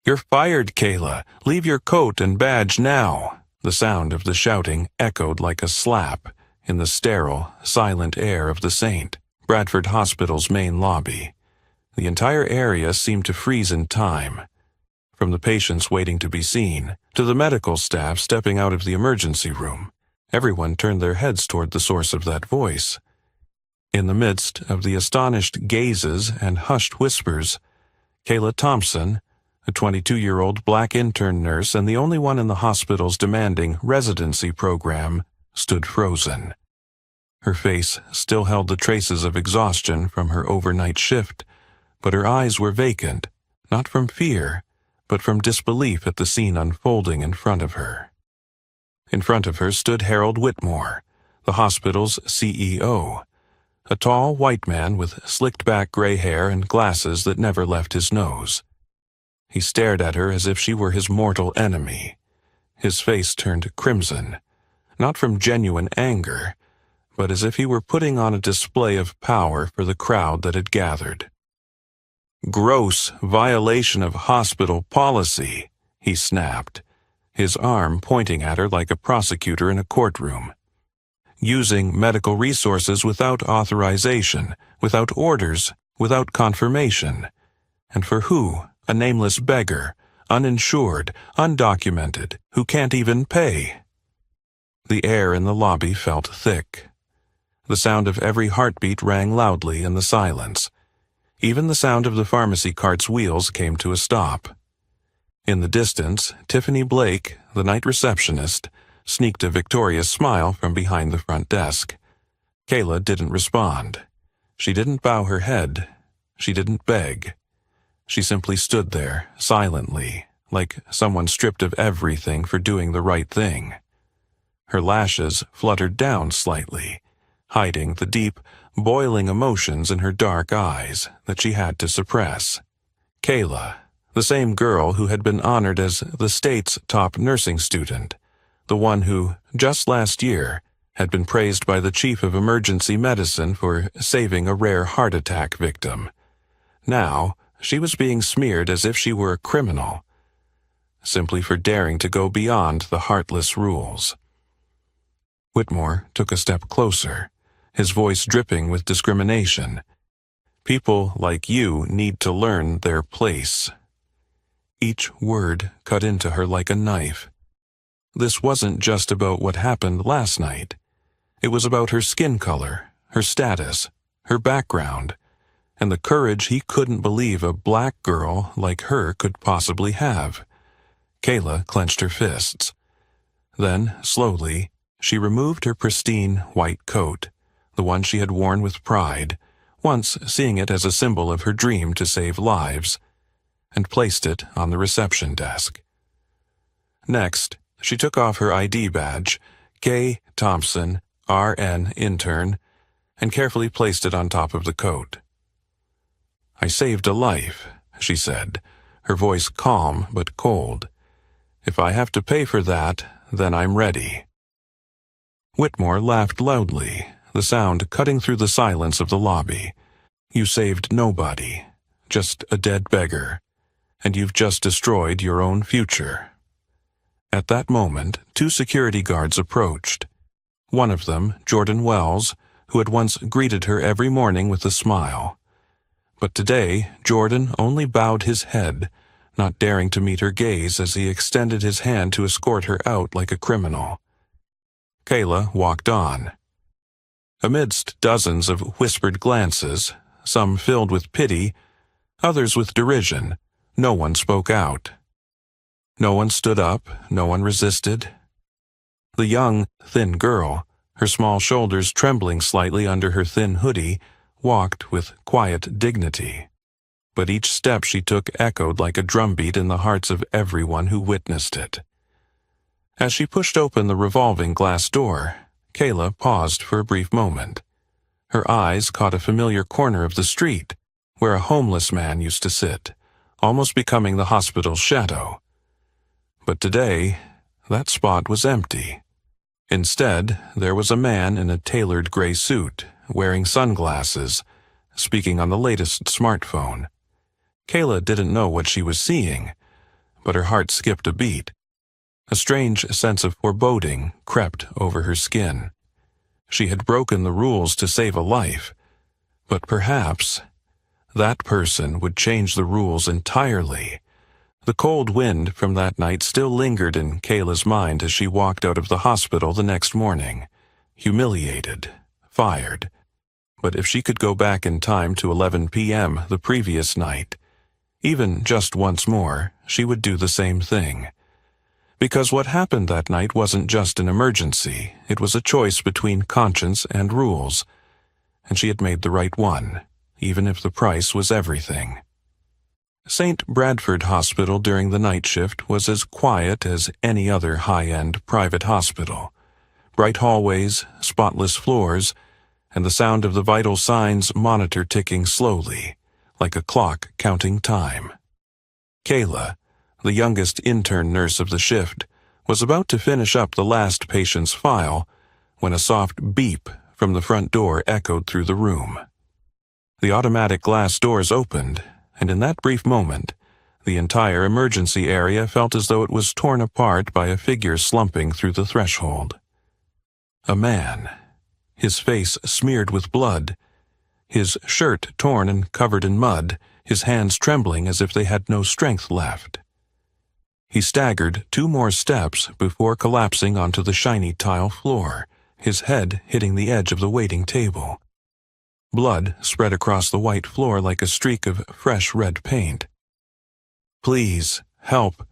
"You're fired, Kayla. Leave your coat and badge now." The sound of the shouting echoed like a slap in the sterile, silent air of the St. Bradford Hospital's main lobby. The entire area seemed to freeze in time. From the patients waiting to be seen, to the medical staff stepping out of the emergency room, everyone turned their heads toward the source of that voice. In the midst of the astonished gazes and hushed whispers, Kayla Thompson, a 22-year-old black intern nurse and the only one in the hospital's demanding residency program, stood frozen. Her face still held the traces of exhaustion from her overnight shift, but her eyes were vacant, not from fear, but from disbelief at the scene unfolding in front of her. In front of her stood Harold Whitmore, the hospital's CEO, a tall white man with slicked-back gray hair and glasses that never left his nose. He stared at her as if she were his mortal enemy. His face turned crimson, not from genuine anger, but as if he were putting on a display of power for the crowd that had gathered. "Gross violation of hospital policy," he snapped, his arm pointing at her like a prosecutor in a courtroom. "Using medical resources without authorization, without orders, without confirmation. And for who? A nameless beggar, uninsured, undocumented, who can't even pay." The air in the lobby felt thick. The sound of every heartbeat rang loudly in the silence. Even the sound of the pharmacy cart's wheels came to a stop. In the distance, Tiffany Blake, the night receptionist, sneaked a victorious smile from behind the front desk. Kayla didn't respond. She didn't bow her head. She didn't beg. She simply stood there, silently, like someone stripped of everything for doing the right thing. Her lashes fluttered down slightly, hiding the deep, boiling emotions in her dark eyes that she had to suppress. Kayla, the same girl who had been honored as the state's top nursing student, the one who, just last year, had been praised by the chief of emergency medicine for saving a rare heart attack victim. Now, she was being smeared as if she were a criminal, simply for daring to go beyond the heartless rules. Whitmore took a step closer, his voice dripping with discrimination. "People like you need to learn their place." Each word cut into her like a knife. This wasn't just about what happened last night. It was about her skin color, her status, her background, and the courage he couldn't believe a black girl like her could possibly have. Kayla clenched her fists. Then, slowly, she removed her pristine white coat, the one she had worn with pride, once seeing it as a symbol of her dream to save lives, and placed it on the reception desk. Next, she took off her ID badge, K. Thompson, RN intern, and carefully placed it on top of the coat. "I saved a life," she said, her voice calm but cold. "If I have to pay for that, then I'm ready." Whitmore laughed loudly, the sound cutting through the silence of the lobby. "You saved nobody, just a dead beggar, and you've just destroyed your own future." At that moment, 2 security guards approached. One of them, Jordan Wells, who had once greeted her every morning with a smile. But today, Jordan only bowed his head, not daring to meet her gaze as he extended his hand to escort her out like a criminal. Kayla walked on. Amidst dozens of whispered glances, some filled with pity, others with derision, no one spoke out. No one stood up, no one resisted. The young, thin girl, her small shoulders trembling slightly under her thin hoodie, walked with quiet dignity. But each step she took echoed like a drumbeat in the hearts of everyone who witnessed it. As she pushed open the revolving glass door, Kayla paused for a brief moment. Her eyes caught a familiar corner of the street, where a homeless man used to sit, almost becoming the hospital's shadow. But today, that spot was empty. Instead, there was a man in a tailored gray suit, wearing sunglasses, speaking on the latest smartphone. Kayla didn't know what she was seeing, but her heart skipped a beat. A strange sense of foreboding crept over her skin. She had broken the rules to save a life, but perhaps that person would change the rules entirely. The cold wind from that night still lingered in Kayla's mind as she walked out of the hospital the next morning, humiliated, fired. But if she could go back in time to 11 p.m. the previous night, even just once more, she would do the same thing. Because what happened that night wasn't just an emergency, it was a choice between conscience and rules, and she had made the right one, even if the price was everything. St. Bradford Hospital during the night shift was as quiet as any other high-end private hospital. Bright hallways, spotless floors, and the sound of the vital signs monitor ticking slowly, like a clock counting time. Kayla, the youngest intern nurse of the shift, was about to finish up the last patient's file when a soft beep from the front door echoed through the room. The automatic glass doors opened, and in that brief moment, the entire emergency area felt as though it was torn apart by a figure slumping through the threshold. A man, his face smeared with blood, his shirt torn and covered in mud, his hands trembling as if they had no strength left. He staggered 2 more steps before collapsing onto the shiny tile floor, his head hitting the edge of the waiting table. Blood spread across the white floor like a streak of fresh red paint. "Please, help,"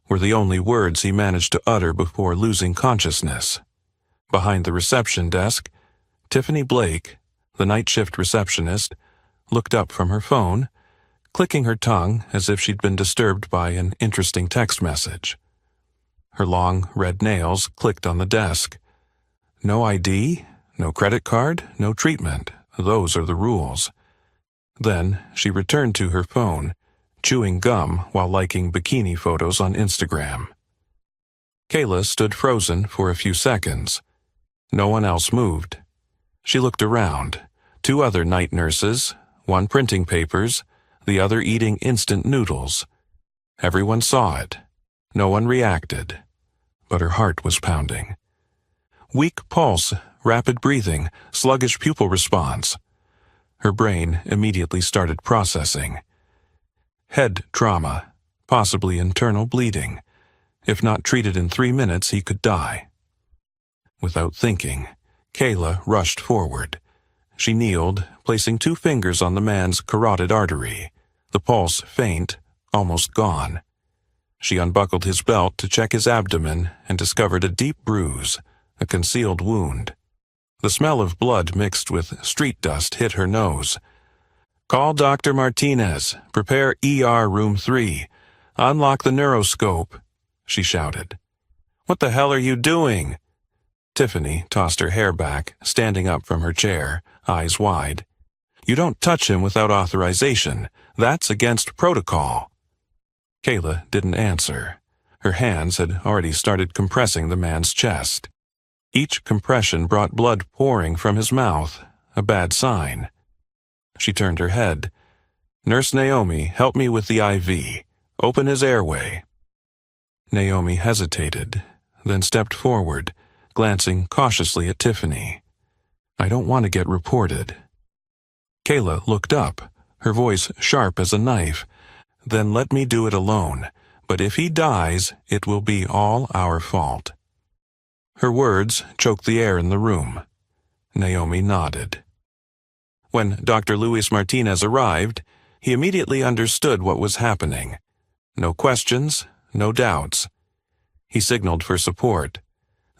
were the only words he managed to utter before losing consciousness. Behind the reception desk, Tiffany Blake, the night shift receptionist, looked up from her phone, clicking her tongue as if she'd been disturbed by an interesting text message. Her long, red nails clicked on the desk. No ID, no credit card, no treatment. Those are the rules. Then she returned to her phone, chewing gum while liking bikini photos on Instagram. Kayla stood frozen for a few seconds. No one else moved. She looked around. 2 other night nurses, one printing papers, the other eating instant noodles. Everyone saw it. No one reacted. But her heart was pounding. Weak pulse, rapid breathing, sluggish pupil response. Her brain immediately started processing. Head trauma, possibly internal bleeding. If not treated in 3 minutes, he could die. Without thinking, Kayla rushed forward. She kneeled, placing 2 fingers on the man's carotid artery, the pulse faint, almost gone. She unbuckled his belt to check his abdomen and discovered a deep bruise, a concealed wound. The smell of blood mixed with street dust hit her nose. "Call Dr. Martinez. Prepare ER room 3. Unlock the neuroscope," she shouted. "What the hell are you doing?" Tiffany tossed her hair back, standing up from her chair, eyes wide. "You don't touch him without authorization. That's against protocol." Kayla didn't answer. Her hands had already started compressing the man's chest. Each compression brought blood pouring from his mouth, a bad sign. She turned her head. "Nurse Naomi, help me with the IV. Open his airway." Naomi hesitated, then stepped forward, glancing cautiously at Tiffany. "I don't want to get reported." Kayla looked up, her voice sharp as a knife. "Then let me do it alone. But if he dies, it will be all our fault." Her words choked the air in the room. Naomi nodded. When Dr. Luis Martinez arrived, he immediately understood what was happening. No questions, no doubts. He signaled for support.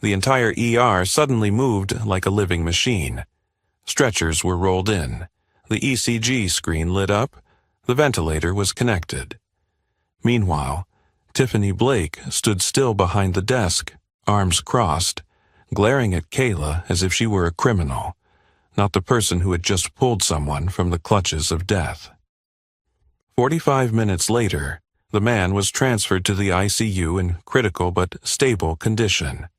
The entire ER suddenly moved like a living machine. Stretchers were rolled in. The ECG screen lit up. The ventilator was connected. Meanwhile, Tiffany Blake stood still behind the desk, arms crossed, glaring at Kayla as if she were a criminal, not the person who had just pulled someone from the clutches of death. 45 minutes later, the man was transferred to the ICU in critical but stable condition.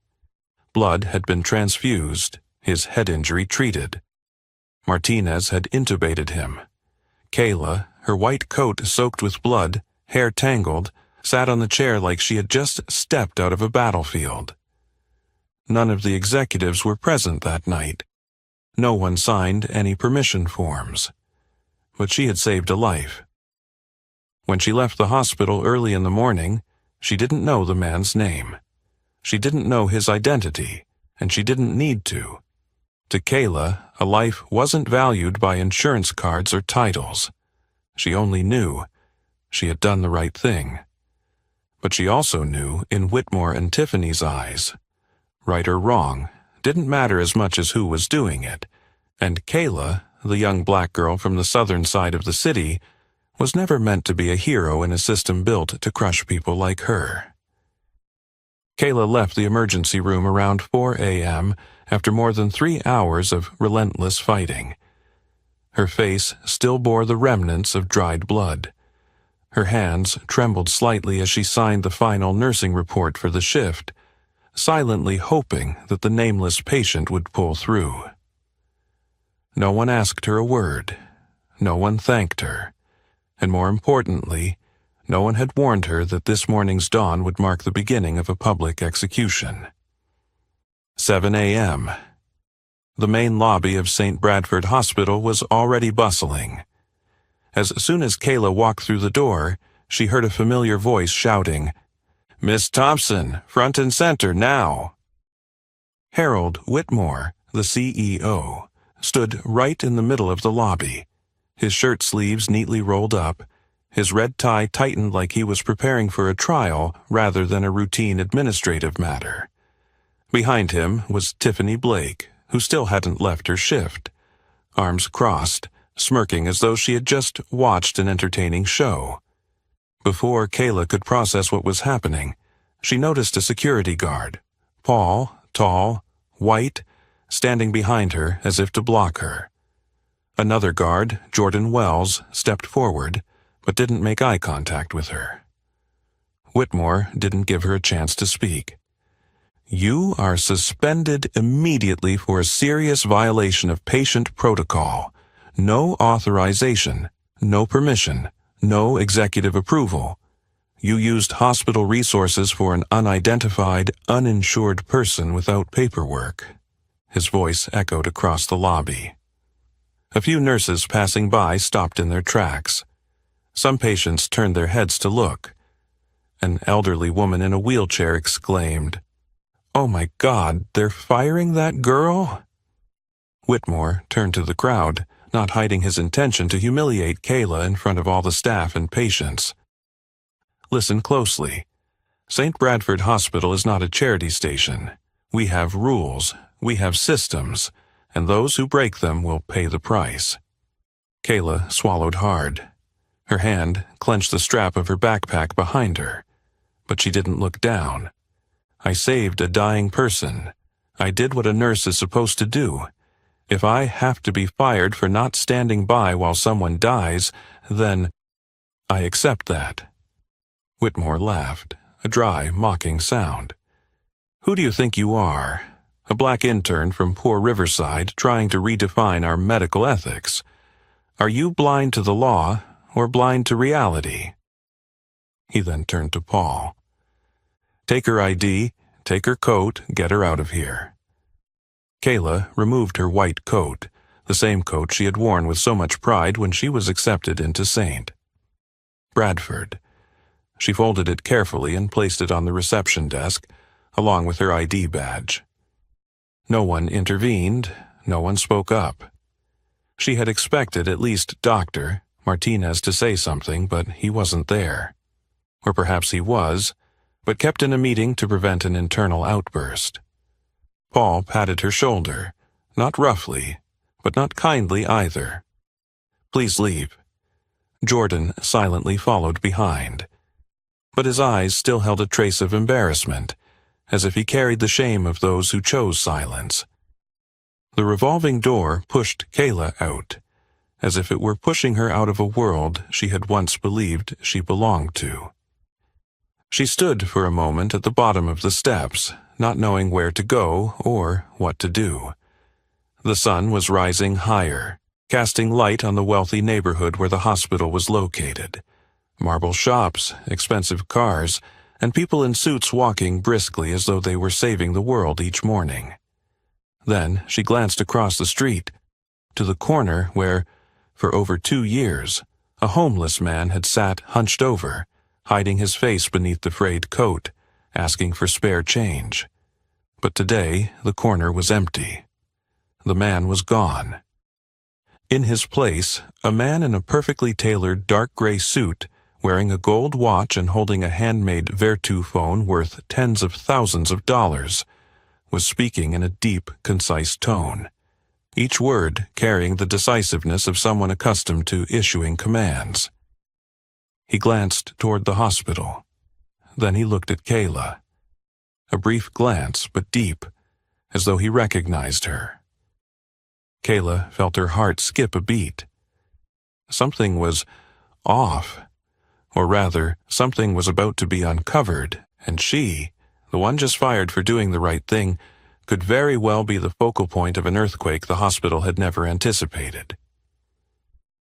Blood had been transfused, his head injury treated. Martinez had intubated him. Kayla, her white coat soaked with blood, hair tangled, sat on the chair like she had just stepped out of a battlefield. None of the executives were present that night. No one signed any permission forms. But she had saved a life. When she left the hospital early in the morning, she didn't know the man's name. She didn't know his identity, and she didn't need to. To Kayla, a life wasn't valued by insurance cards or titles. She only knew she had done the right thing. But she also knew, in Whitmore and Tiffany's eyes, right or wrong didn't matter as much as who was doing it, and Kayla, the young black girl from the southern side of the city, was never meant to be a hero in a system built to crush people like her. Kayla left the emergency room around 4 a.m. after more than 3 hours of relentless fighting. Her face still bore the remnants of dried blood. Her hands trembled slightly as she signed the final nursing report for the shift, silently hoping that the nameless patient would pull through. No one asked her a word. No one thanked her. And more importantly, no one had warned her that this morning's dawn would mark the beginning of a public execution. 7 a.m. The main lobby of St. Bradford Hospital was already bustling. As soon as Kayla walked through the door, she heard a familiar voice shouting, "Miss Thompson, front and center now!" Harold Whitmore, the CEO, stood right in the middle of the lobby, his shirt sleeves neatly rolled up, his red tie tightened like he was preparing for a trial rather than a routine administrative matter. Behind him was Tiffany Blake, who still hadn't left her shift, arms crossed, smirking as though she had just watched an entertaining show. Before Kayla could process what was happening, she noticed a security guard, Paul, tall, white, standing behind her as if to block her. Another guard, Jordan Wells, stepped forward, but didn't make eye contact with her. Whitmore didn't give her a chance to speak. "You are suspended immediately for a serious violation of patient protocol. No authorization, no permission, no executive approval. You used hospital resources for an unidentified, uninsured person without paperwork." His voice echoed across the lobby. A few nurses passing by stopped in their tracks. Some patients turned their heads to look. An elderly woman in a wheelchair exclaimed, "Oh my God, they're firing that girl?" Whitmore turned to the crowd, not hiding his intention to humiliate Kayla in front of all the staff and patients. "Listen closely. St. Bradford Hospital is not a charity station. We have rules, we have systems, and those who break them will pay the price." Kayla swallowed hard. Her hand clenched the strap of her backpack behind her, but she didn't look down. "I saved a dying person. I did what a nurse is supposed to do. If I have to be fired for not standing by while someone dies, then I accept that." Whitmore laughed, a dry, mocking sound. "Who do you think you are? A black intern from poor Riverside trying to redefine our medical ethics. Are you blind to the law or blind to reality?" He then turned to Paul. "Take her ID, take her coat, get her out of here." Kayla removed her white coat, the same coat she had worn with so much pride when she was accepted into St. Bradford. She folded it carefully and placed it on the reception desk, along with her ID badge. No one intervened, no one spoke up. She had expected at least Dr. Martinez to say something, but he wasn't there. Or perhaps he was, but kept in a meeting to prevent an internal outburst. Paul patted her shoulder, not roughly, but not kindly either. "Please leave." Jordan silently followed behind. But his eyes still held a trace of embarrassment, as if he carried the shame of those who chose silence. The revolving door pushed Kayla out, as if it were pushing her out of a world she had once believed she belonged to. She stood for a moment at the bottom of the steps, not knowing where to go or what to do. The sun was rising higher, casting light on the wealthy neighborhood where the hospital was located. Marble shops, expensive cars, and people in suits walking briskly as though they were saving the world each morning. Then she glanced across the street, to the corner where, for over 2 years, a homeless man had sat hunched over, hiding his face beneath the frayed coat, asking for spare change. But today the corner was empty. The man was gone. In his place, a man in a perfectly tailored dark gray suit, wearing a gold watch and holding a handmade Vertu phone worth tens of thousands of dollars, was speaking in a deep, concise tone, each word carrying the decisiveness of someone accustomed to issuing commands. He glanced toward the hospital. Then he looked at Kayla. A brief glance, but deep, as though he recognized her. Kayla felt her heart skip a beat. Something was off, or rather, something was about to be uncovered, and she, the one just fired for doing the right thing, could very well be the focal point of an earthquake the hospital had never anticipated.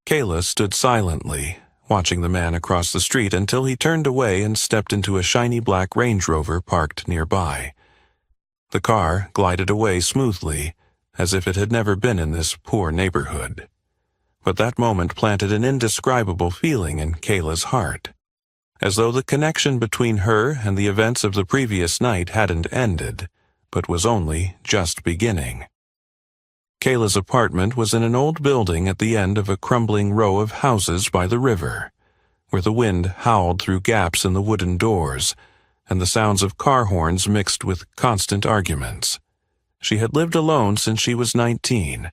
Kayla stood silently, watching the man across the street until he turned away and stepped into a shiny black Range Rover parked nearby. The car glided away smoothly, as if it had never been in this poor neighborhood. But that moment planted an indescribable feeling in Kayla's heart, as though the connection between her and the events of the previous night hadn't ended, but was only just beginning. Kayla's apartment was in an old building at the end of a crumbling row of houses by the river, where the wind howled through gaps in the wooden doors, and the sounds of car horns mixed with constant arguments. She had lived alone since she was 19,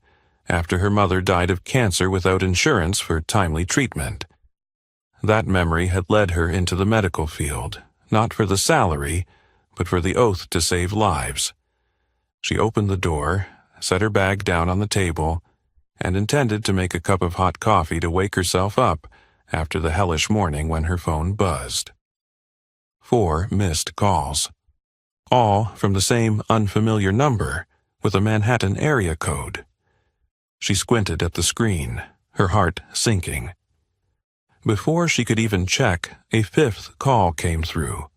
after her mother died of cancer without insurance for timely treatment. That memory had led her into the medical field, not for the salary, but for the oath to save lives. She opened the door, set her bag down on the table, and intended to make a cup of hot coffee to wake herself up after the hellish morning when her phone buzzed. 4 missed calls. All from the same unfamiliar number, with a Manhattan area code. She squinted at the screen, her heart sinking. Before she could even check, a 5th call came through.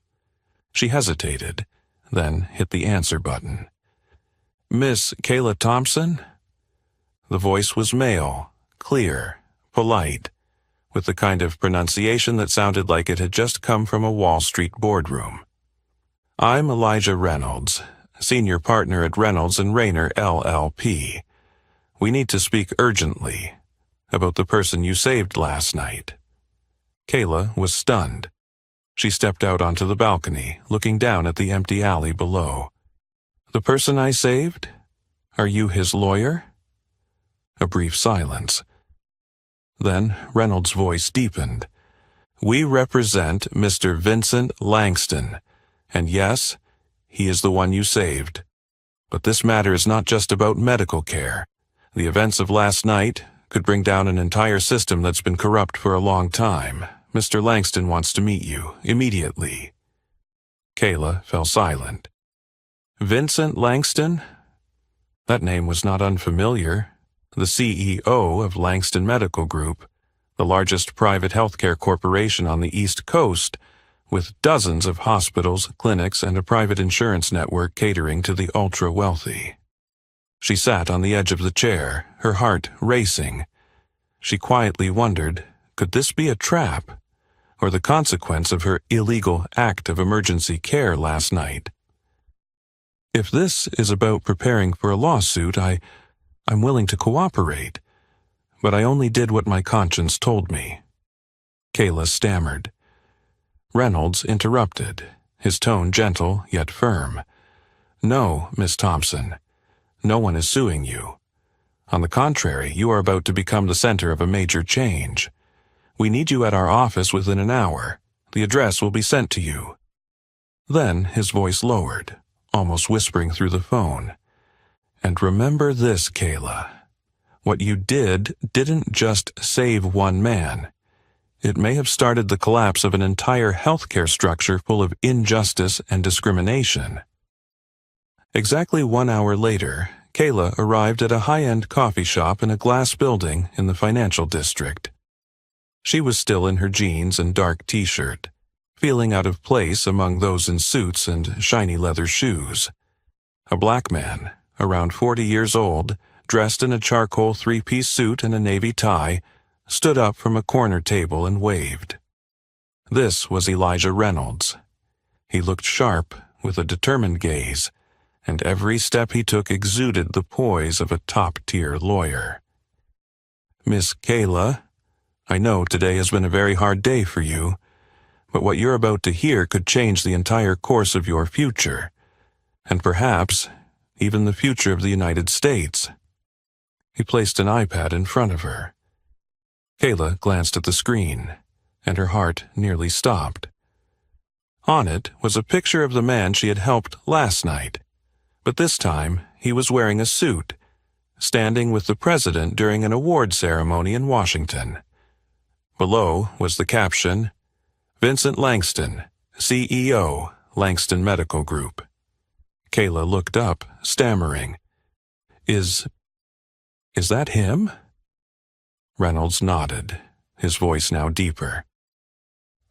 She hesitated, then hit the answer button. "Miss Kayla Thompson?" The voice was male, clear, polite, with the kind of pronunciation that sounded like it had just come from a Wall Street boardroom. "I'm Elijah Reynolds, senior partner at Reynolds and Rayner LLP. We need to speak urgently about the person you saved last night." Kayla was stunned. She stepped out onto the balcony, looking down at the empty alley below. "The person I saved? Are you his lawyer?" A brief silence. Then Reynolds' voice deepened. "We represent Mr. Vincent Langston, and yes, he is the one you saved. But this matter is not just about medical care. The events of last night could bring down an entire system that's been corrupt for a long time. Mr. Langston wants to meet you, immediately." Kayla fell silent. Vincent Langston? That name was not unfamiliar. The CEO of Langston Medical Group, the largest private healthcare corporation on the East Coast, with dozens of hospitals, clinics, and a private insurance network catering to the ultra-wealthy. She sat on the edge of the chair, her heart racing. She quietly wondered, could this be a trap, or the consequence of her illegal act of emergency care last night? If this is about preparing for a lawsuit, I'm willing to cooperate, but I only did what my conscience told me. Kayla stammered. Reynolds interrupted, his tone gentle yet firm. "No, Miss Thompson. No one is suing you. On the contrary, you are about to become the center of a major change. We need you at our office within an hour. The address will be sent to you." Then his voice lowered, almost whispering through the phone. "And remember this, Kayla. What you did didn't just save one man. It may have started the collapse of an entire healthcare structure full of injustice and discrimination." Exactly 1 hour later, Kayla arrived at a high-end coffee shop in a glass building in the financial district. She was still in her jeans and dark t-shirt, feeling out of place among those in suits and shiny leather shoes. A black man, around 40 years old, dressed in a charcoal three-piece suit and a navy tie, stood up from a corner table and waved. This was Elijah Reynolds. He looked sharp, with a determined gaze, and every step he took exuded the poise of a top-tier lawyer. "Miss Kayla, I know today has been a very hard day for you, but what you're about to hear could change the entire course of your future, and perhaps even the future of the United States." He placed an iPad in front of her. Kayla glanced at the screen, and her heart nearly stopped. On it was a picture of the man she had helped last night, but this time he was wearing a suit, standing with the president during an award ceremony in Washington. Below was the caption, "Vincent Langston, CEO, Langston Medical Group." Kayla looked up, stammering, Is that him?" Reynolds nodded, his voice now deeper.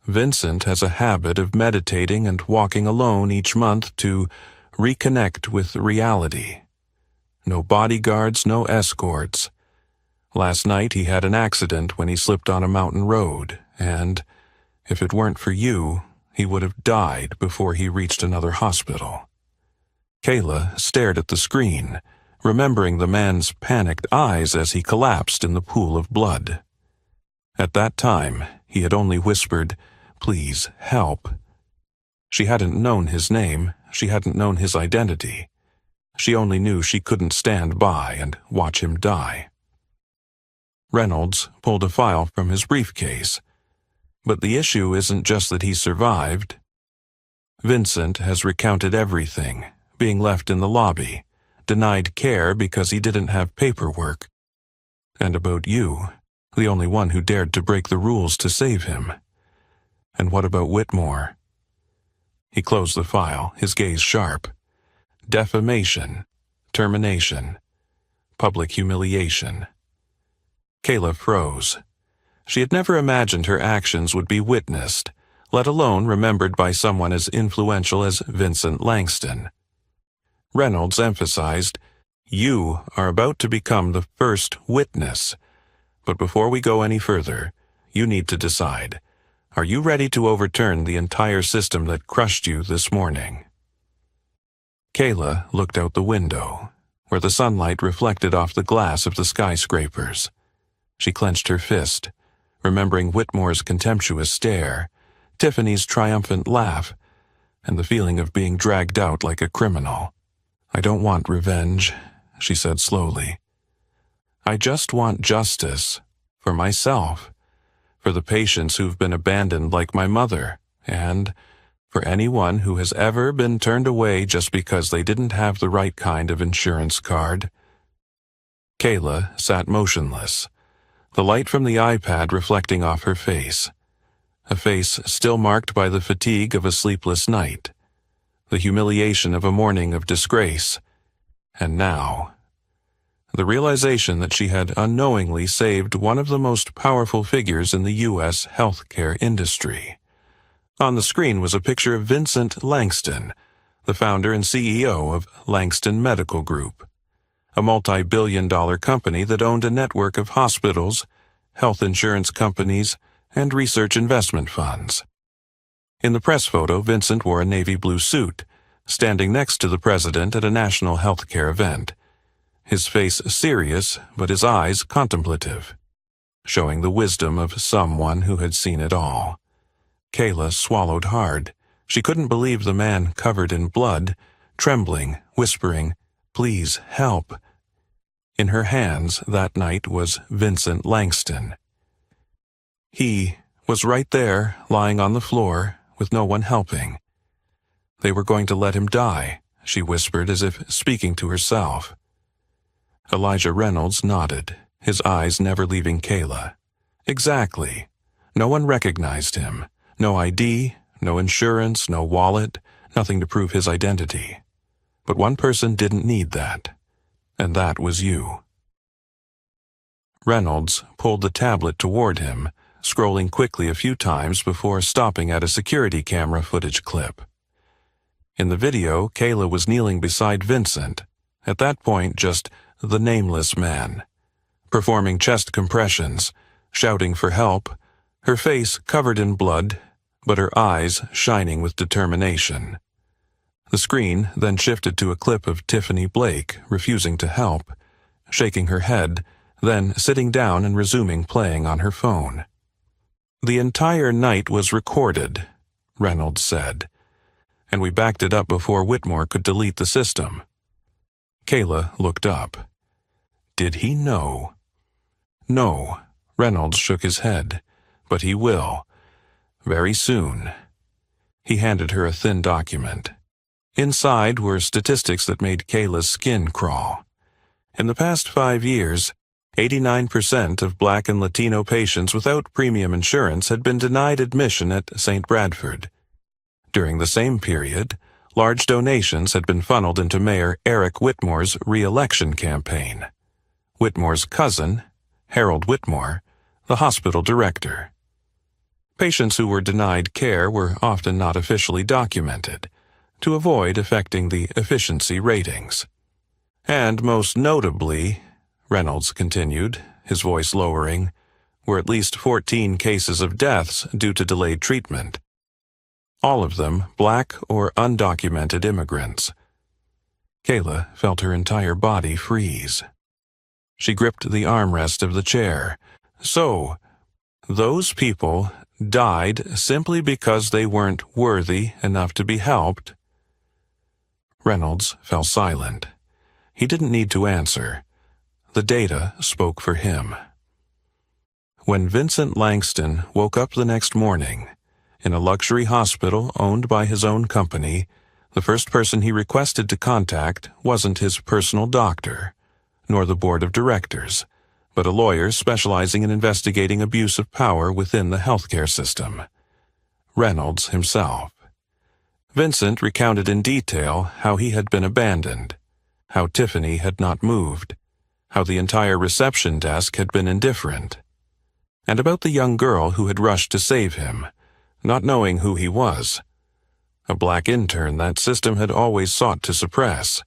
"Vincent has a habit of meditating and walking alone each month to reconnect with reality. No bodyguards, no escorts. Last night he had an accident when he slipped on a mountain road, and if it weren't for you, he would have died before he reached another hospital." Kayla stared at the screen, remembering the man's panicked eyes as he collapsed in the pool of blood. At that time, he had only whispered, "Please, help." She hadn't known his name, she hadn't known his identity. She only knew she couldn't stand by and watch him die. Reynolds pulled a file from his briefcase. But the issue isn't just that he survived. Vincent has recounted everything, being left in the lobby, denied care because he didn't have paperwork. And about you, the only one who dared to break the rules to save him. And what about Whitmore? He closed the file, his gaze sharp. Defamation, termination, public humiliation. Kayla froze. She had never imagined her actions would be witnessed, let alone remembered by someone as influential as Vincent Langston. Reynolds emphasized, "You are about to become the first witness. But before we go any further, you need to decide. Are you ready to overturn the entire system that crushed you this morning?" Kayla looked out the window, where the sunlight reflected off the glass of the skyscrapers. She clenched her fist, remembering Whitmore's contemptuous stare, Tiffany's triumphant laugh, and the feeling of being dragged out like a criminal. "I don't want revenge," she said slowly. "I just want justice, for myself, for the patients who've been abandoned like my mother, and for anyone who has ever been turned away just because they didn't have the right kind of insurance card." Kayla sat motionless, the light from the iPad reflecting off her face, a face still marked by the fatigue of a sleepless night, the humiliation of a morning of disgrace, and now, the realization that she had unknowingly saved one of the most powerful figures in the U.S. healthcare industry. On the screen was a picture of Vincent Langston, the founder and CEO of Langston Medical Group, a multi-billion-dollar company that owned a network of hospitals, health insurance companies, and research investment funds. In the press photo, Vincent wore a navy blue suit, standing next to the president at a national healthcare event, his face serious but his eyes contemplative, showing the wisdom of someone who had seen it all. Kayla swallowed hard. She couldn't believe the man covered in blood, trembling, whispering, "Please, help." In her hands that night was Vincent Langston. He was right there, lying on the floor, with no one helping. They were going to let him die, she whispered as if speaking to herself. Elijah Reynolds nodded, his eyes never leaving Kayla. Exactly. No one recognized him. No ID, no insurance, no wallet, nothing to prove his identity. But one person didn't need that, and that was you. Reynolds pulled the tablet toward him, scrolling quickly a few times before stopping at a security camera footage clip. In the video, Kayla was kneeling beside Vincent, at that point just the nameless man, performing chest compressions, shouting for help, her face covered in blood, but her eyes shining with determination. The screen then shifted to a clip of Tiffany Blake refusing to help, shaking her head, then sitting down and resuming playing on her phone. "The entire night was recorded," Reynolds said, "and we backed it up before Whitmore could delete the system." Kayla looked up. Did he know? No, Reynolds shook his head, but he will. Very soon. He handed her a thin document. Inside were statistics that made Kayla's skin crawl. In the past 5 years, 89% of Black and Latino patients without premium insurance had been denied admission at St. Bradford. During the same period, large donations had been funneled into Mayor Eric Whitmore's re-election campaign. Whitmore's cousin, Harold Whitmore, the hospital director. Patients who were denied care were often not officially documented, to avoid affecting the efficiency ratings. And most notably, Reynolds continued, his voice lowering, were at least 14 cases of deaths due to delayed treatment. All of them Black or undocumented immigrants. Kayla felt her entire body freeze. She gripped the armrest of the chair. So, those people died simply because they weren't worthy enough to be helped? Reynolds fell silent. He didn't need to answer. The data spoke for him. When Vincent Langston woke up the next morning, in a luxury hospital owned by his own company, the first person he requested to contact wasn't his personal doctor, nor the board of directors, but a lawyer specializing in investigating abuse of power within the healthcare system. Reynolds himself. Vincent recounted in detail how he had been abandoned, how Tiffany had not moved, how the entire reception desk had been indifferent, and about the young girl who had rushed to save him, not knowing who he was, a Black intern that system had always sought to suppress.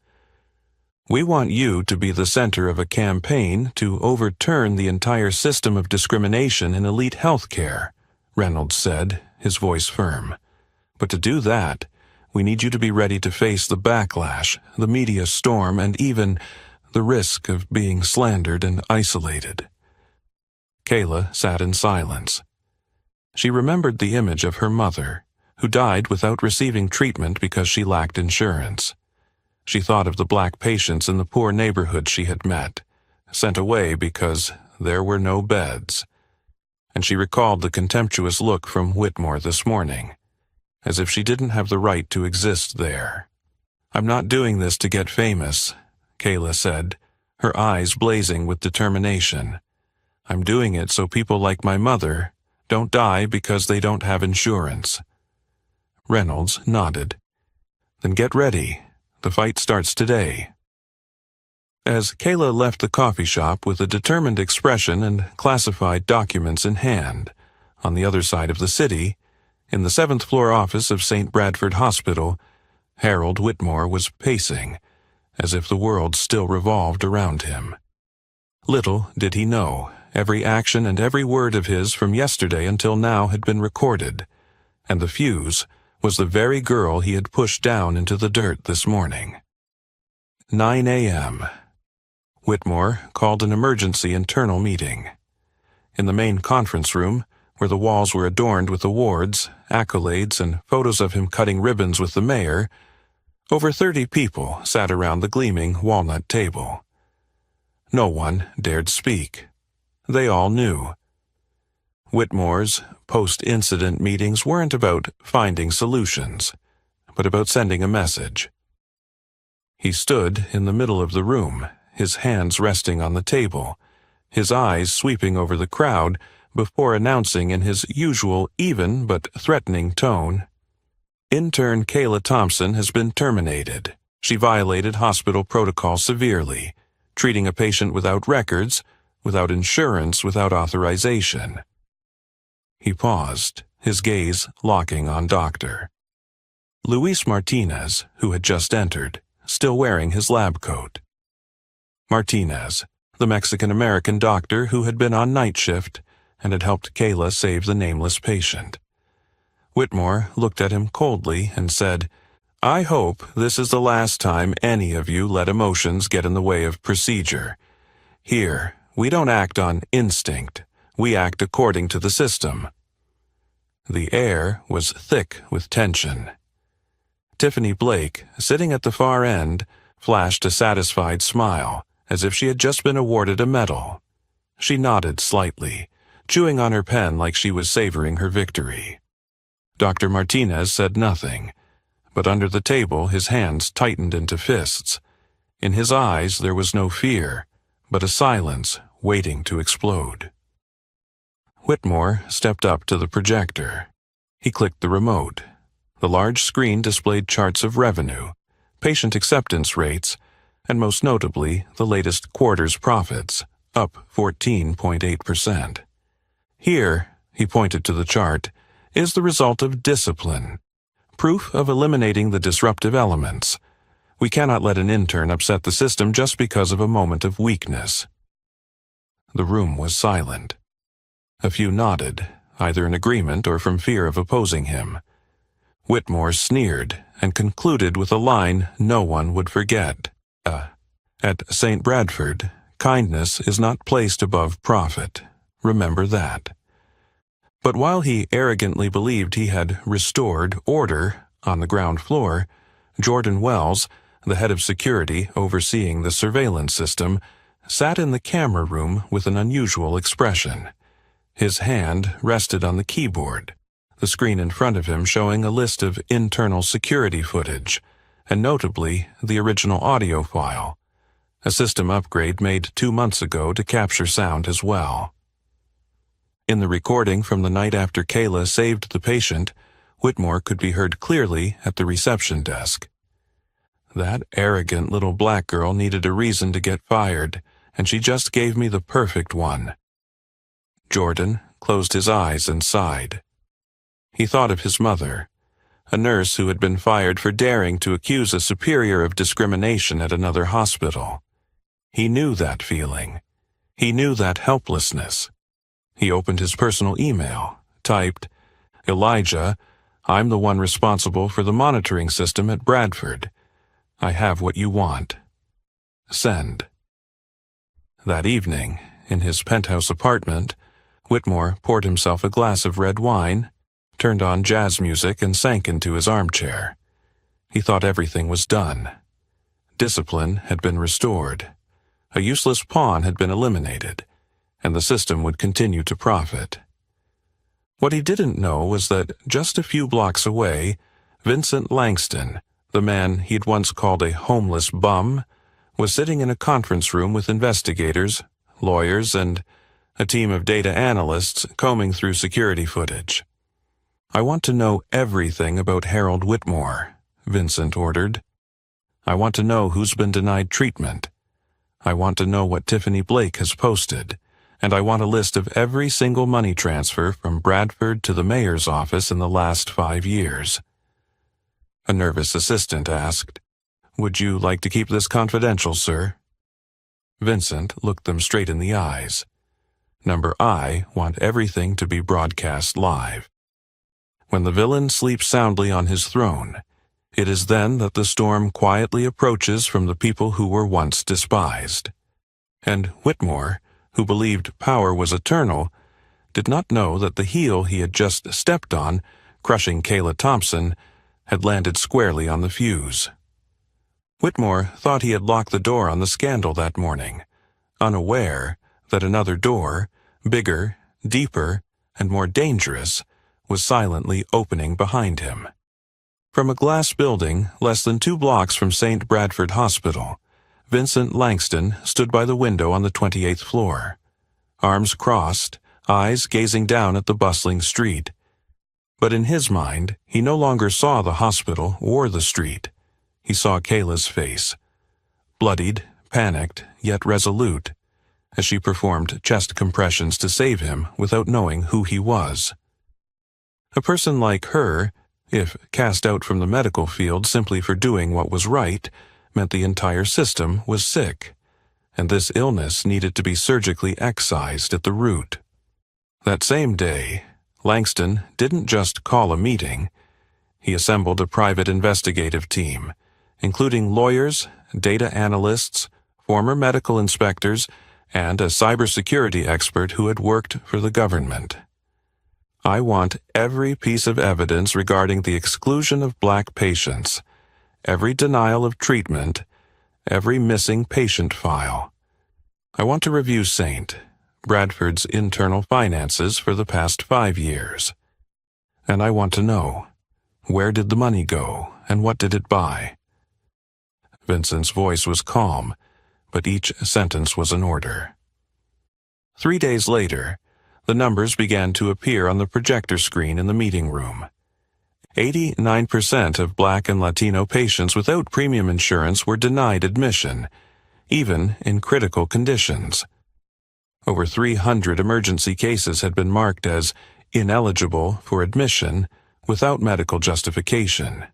"We want you to be the center of a campaign to overturn the entire system of discrimination in elite healthcare," Reynolds said, his voice firm. "But to do that, we need you to be ready to face the backlash, the media storm, and even the risk of being slandered and isolated." Kayla sat in silence. She remembered the image of her mother, who died without receiving treatment because she lacked insurance. She thought of the Black patients in the poor neighborhood she had met, sent away because there were no beds. And she recalled the contemptuous look from Whitmore this morning, as if she didn't have the right to exist there. "I'm not doing this to get famous," Kayla said, her eyes blazing with determination. "I'm doing it so people like my mother don't die because they don't have insurance." Reynolds nodded. "Then get ready. The fight starts today." As Kayla left the coffee shop with a determined expression and classified documents in hand, on the other side of the city, in the 7th floor office of St. Bradford Hospital, Harold Whitmore was pacing, as if the world still revolved around him. Little did he know, every action and every word of his from yesterday until now had been recorded, and the fuse was the very girl he had pushed down into the dirt this morning. 9 a.m. Whitmore called an emergency internal meeting. In the main conference room, where the walls were adorned with awards, accolades, and photos of him cutting ribbons with the mayor, over 30 people sat around the gleaming walnut table. No one dared speak. They all knew. Whitmore's post-incident meetings weren't about finding solutions, but about sending a message. He stood in the middle of the room, his hands resting on the table, his eyes sweeping over the crowd before announcing in his usual even but threatening tone, "Intern Kayla Thompson has been terminated. She violated hospital protocol severely, treating a patient without records, without insurance, without authorization." He paused, his gaze locking on Doctor. Luis Martinez, who had just entered, still wearing his lab coat. Martinez, the Mexican-American doctor who had been on night shift and had helped Kayla save the nameless patient. Whitmore looked at him coldly and said, "I hope this is the last time any of you let emotions get in the way of procedure. Here, we don't act on instinct. We act according to the system." The air was thick with tension. Tiffany Blake, sitting at the far end, flashed a satisfied smile, as if she had just been awarded a medal. She nodded slightly, chewing on her pen like she was savoring her victory. Dr. Martinez said nothing, but under the table his hands tightened into fists. In his eyes there was no fear, but a silence waiting to explode. Whitmore stepped up to the projector. He clicked the remote. The large screen displayed charts of revenue, patient acceptance rates, and most notably the latest quarter's profits, up 14.8%. Here, he pointed to the chart, is the result of discipline, proof of eliminating the disruptive elements. We cannot let an intern upset the system just because of a moment of weakness. The room was silent. A few nodded, either in agreement or from fear of opposing him. Whitmore sneered and concluded with a line no one would forget. At St. Bradford, kindness is not placed above profit. Remember that. But while he arrogantly believed he had restored order on the ground floor, Jordan Wells, the head of security overseeing the surveillance system, sat in the camera room with an unusual expression. His hand rested on the keyboard, the screen in front of him showing a list of internal security footage, and notably the original audio file, a system upgrade made 2 months ago to capture sound as well. In the recording from the night after Kayla saved the patient, Whitmore could be heard clearly at the reception desk. "That arrogant little black girl needed a reason to get fired, and she just gave me the perfect one." Jordan closed his eyes and sighed. He thought of his mother, a nurse who had been fired for daring to accuse a superior of discrimination at another hospital. He knew that feeling. He knew that helplessness. He opened his personal email, typed, "Elijah, I'm the one responsible for the monitoring system at Bradford. I have what you want. Send." That evening, in his penthouse apartment, Whitmore poured himself a glass of red wine, turned on jazz music, and sank into his armchair. He thought everything was done. Discipline had been restored. A useless pawn had been eliminated, and the system would continue to profit. What he didn't know was that just a few blocks away, Vincent Langston, the man he'd once called a homeless bum, was sitting in a conference room with investigators, lawyers, and a team of data analysts combing through security footage. "I want to know everything about Harold Whitmore," Vincent ordered. "I want to know who's been denied treatment. I want to know what Tiffany Blake has posted, and I want a list of every single money transfer from Bradford to the mayor's office in the last 5 years." A nervous assistant asked, "Would you like to keep this confidential, sir?" Vincent looked them straight in the eyes. Number I want everything to be broadcast live. When the villain sleeps soundly on his throne, it is then that the storm quietly approaches from the people who were once despised. And Whitmore, who believed power was eternal, did not know that the heel he had just stepped on, crushing Kayla Thompson, had landed squarely on the fuse. Whitmore thought he had locked the door on the scandal that morning, unaware that another door, bigger, deeper, and more dangerous, was silently opening behind him. From a glass building less than 2 blocks from St. Bradford Hospital, Vincent Langston stood by the window on the 28th floor, arms crossed, eyes gazing down at the bustling street. But in his mind, he no longer saw the hospital or the street. He saw Kayla's face, bloodied, panicked, yet resolute, as she performed chest compressions to save him without knowing who he was. A person like her, if cast out from the medical field simply for doing what was right, meant the entire system was sick, and this illness needed to be surgically excised at the root. That same day, Langston didn't just call a meeting. He assembled a private investigative team, including lawyers, data analysts, former medical inspectors, and a cybersecurity expert who had worked for the government. I want every piece of evidence regarding the exclusion of black patients, every denial of treatment, every missing patient file. I want to review St. Bradford's internal finances for the past 5 years. And I want to know, where did the money go and what did it buy? Vincent's voice was calm, but each sentence was an order. 3 days later, the numbers began to appear on the projector screen in the meeting room. 89% of Black and Latino patients without premium insurance were denied admission, even in critical conditions. Over 300 emergency cases had been marked as ineligible for admission without medical justification.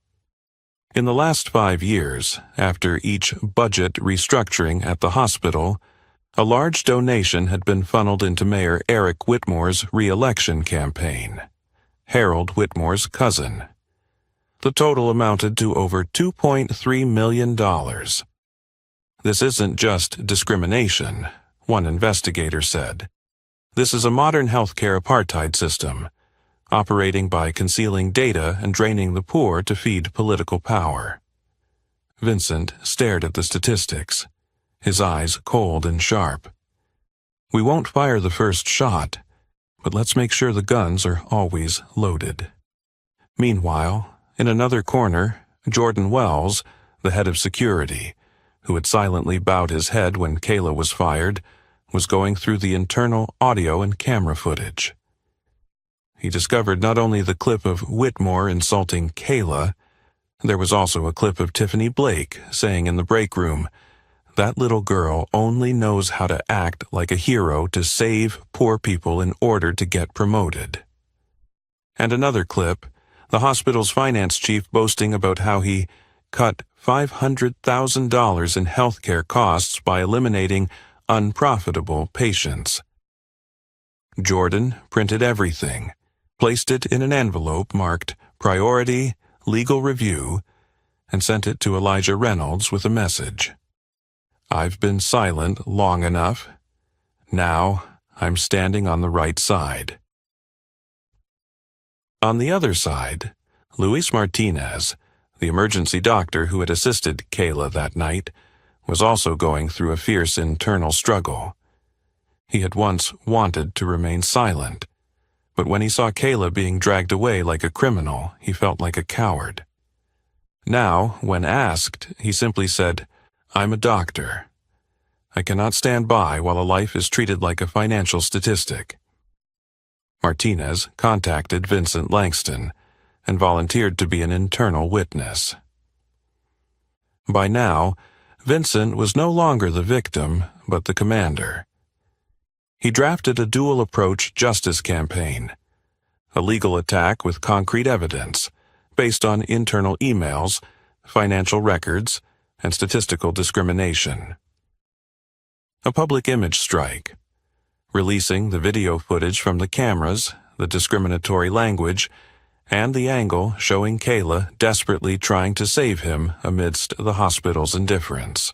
In the last 5 years, after each budget restructuring at the hospital, a large donation had been funneled into Mayor Eric Whitmore's re-election campaign, Harold Whitmore's cousin. The total amounted to over $2.3 million. This isn't just discrimination, one investigator said. This is a modern healthcare apartheid system, operating by concealing data and draining the poor to feed political power. Vincent stared at the statistics, his eyes cold and sharp. We won't fire the first shot, but let's make sure the guns are always loaded. Meanwhile, in another corner, Jordan Wells, the head of security, who had silently bowed his head when Kayla was fired, was going through the internal audio and camera footage. He discovered not only the clip of Whitmore insulting Kayla, there was also a clip of Tiffany Blake saying in the break room, "That little girl only knows how to act like a hero to save poor people in order to get promoted." And another clip, the hospital's finance chief boasting about how he cut $500,000 in healthcare costs by eliminating unprofitable patients. Jordan printed everything, placed it in an envelope marked Priority Legal Review, and sent it to Elijah Reynolds with a message. "I've been silent long enough. Now I'm standing on the right side." On the other side, Luis Martinez, the emergency doctor who had assisted Kayla that night, was also going through a fierce internal struggle. He had once wanted to remain silent, but when he saw Kayla being dragged away like a criminal, he felt like a coward. Now, when asked, he simply said, "I'm a doctor. I cannot stand by while a life is treated like a financial statistic." Martinez contacted Vincent Langston and volunteered to be an internal witness. By now, Vincent was no longer the victim, but the commander. He drafted a dual-approach justice campaign, a legal attack with concrete evidence, based on internal emails, financial records, and statistical discrimination. A public image strike, releasing the video footage from the cameras, the discriminatory language, and the angle showing Kayla desperately trying to save him amidst the hospital's indifference.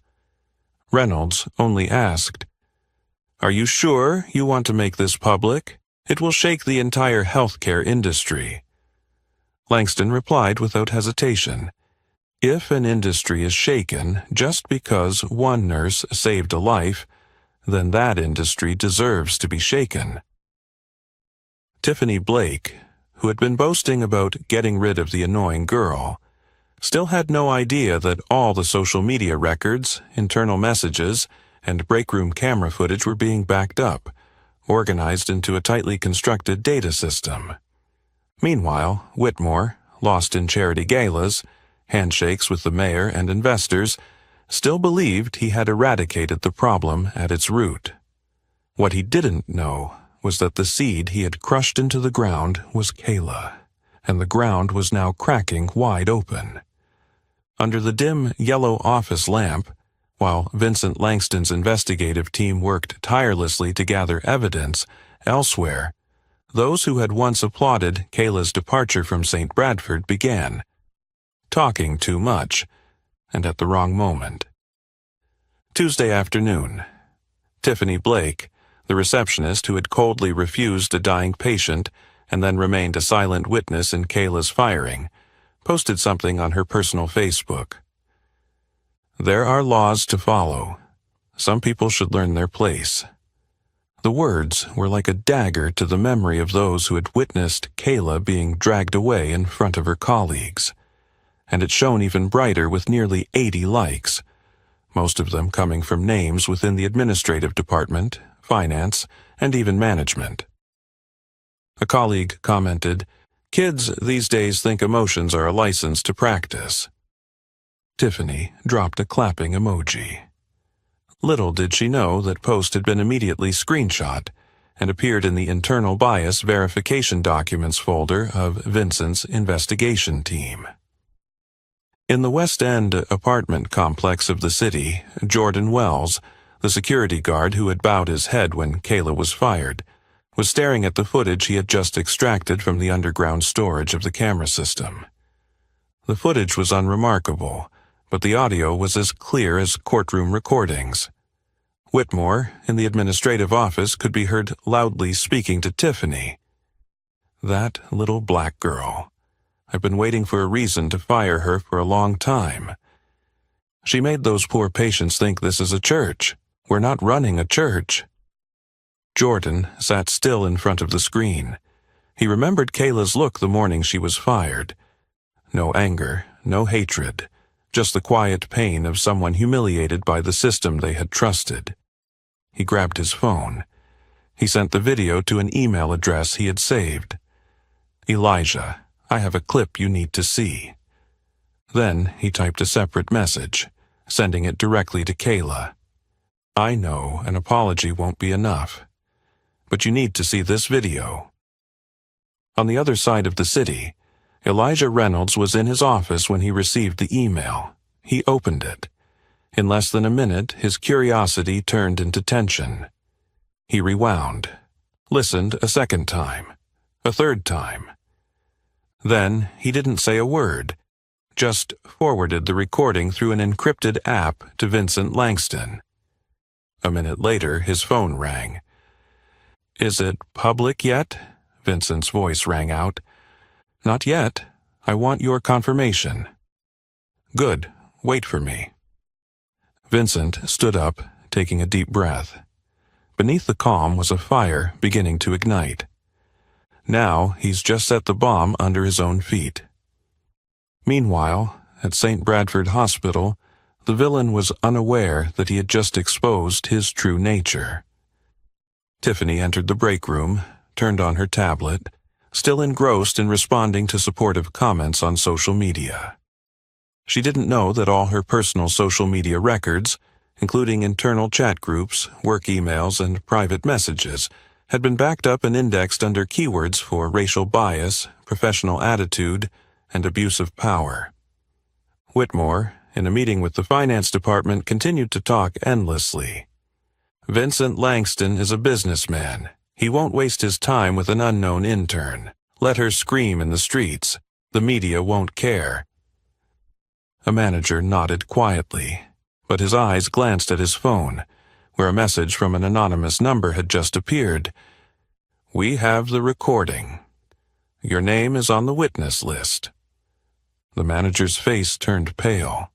Reynolds only asked, "Are you sure you want to make this public? It will shake the entire healthcare industry." Langston replied without hesitation, "If an industry is shaken just because one nurse saved a life, then that industry deserves to be shaken." Tiffany Blake, who had been boasting about getting rid of the annoying girl, still had no idea that all the social media records, internal messages, and breakroom camera footage were being backed up, organized into a tightly constructed data system. Meanwhile, Whitmore, lost in charity galas, handshakes with the mayor and investors, still believed he had eradicated the problem at its root. What he didn't know was that the seed he had crushed into the ground was Kayla, and the ground was now cracking wide open. Under the dim yellow office lamp, while Vincent Langston's investigative team worked tirelessly to gather evidence elsewhere, those who had once applauded Kayla's departure from St. Bradford began talking too much, and at the wrong moment. Tuesday afternoon. Tiffany Blake, the receptionist who had coldly refused a dying patient and then remained a silent witness in Kayla's firing, posted something on her personal Facebook. "There are laws to follow. Some people should learn their place." The words were like a dagger to the memory of those who had witnessed Kayla being dragged away in front of her colleagues, and it shone even brighter with nearly 80 likes, most of them coming from names within the administrative department, finance, and even management. A colleague commented, "Kids these days think emotions are a license to practice." Tiffany dropped a clapping emoji. Little did she know that post had been immediately screenshot and appeared in the internal bias verification documents folder of Vincent's investigation team. In the West End apartment complex of the city, Jordan Wells, the security guard who had bowed his head when Kayla was fired, was staring at the footage he had just extracted from the underground storage of the camera system. The footage was unremarkable, but the audio was as clear as courtroom recordings. Whitmore, in the administrative office, could be heard loudly speaking to Tiffany. "That little black girl. I've been waiting for a reason to fire her for a long time. She made those poor patients think this is a church. We're not running a church." Jordan sat still in front of the screen. He remembered Kayla's look the morning she was fired. No anger, no hatred, just the quiet pain of someone humiliated by the system they had trusted. He grabbed his phone. He sent the video to an email address he had saved. "Elijah, I have a clip you need to see." Then he typed a separate message, sending it directly to Kayla. "I know an apology won't be enough, but you need to see this video." On the other side of the city, Elijah Reynolds was in his office when he received the email. He opened it. In less than a minute, his curiosity turned into tension. He rewound, listened a second time, a third time. Then he didn't say a word, just forwarded the recording through an encrypted app to Vincent Langston. A minute later, his phone rang. "Is it public yet?" Vincent's voice rang out. "Not yet. I want your confirmation." "Good. Wait for me." Vincent stood up, taking a deep breath. Beneath the calm was a fire beginning to ignite. Now he's just set the bomb under his own feet. Meanwhile, at St. Bradford Hospital, the villain was unaware that he had just exposed his true nature. Tiffany entered the break room, turned on her tablet, still engrossed in responding to supportive comments on social media. She didn't know that all her personal social media records, including internal chat groups, work emails, and private messages, had been backed up and indexed under keywords for racial bias, professional attitude, and abuse of power. Whitmore, in a meeting with the finance department, continued to talk endlessly. "Vincent Langston is a businessman. He won't waste his time with an unknown intern. Let her scream in the streets. The media won't care." A manager nodded quietly, but his eyes glanced at his phone, where a message from an anonymous number had just appeared. "We have the recording. Your name is on the witness list." The manager's face turned pale.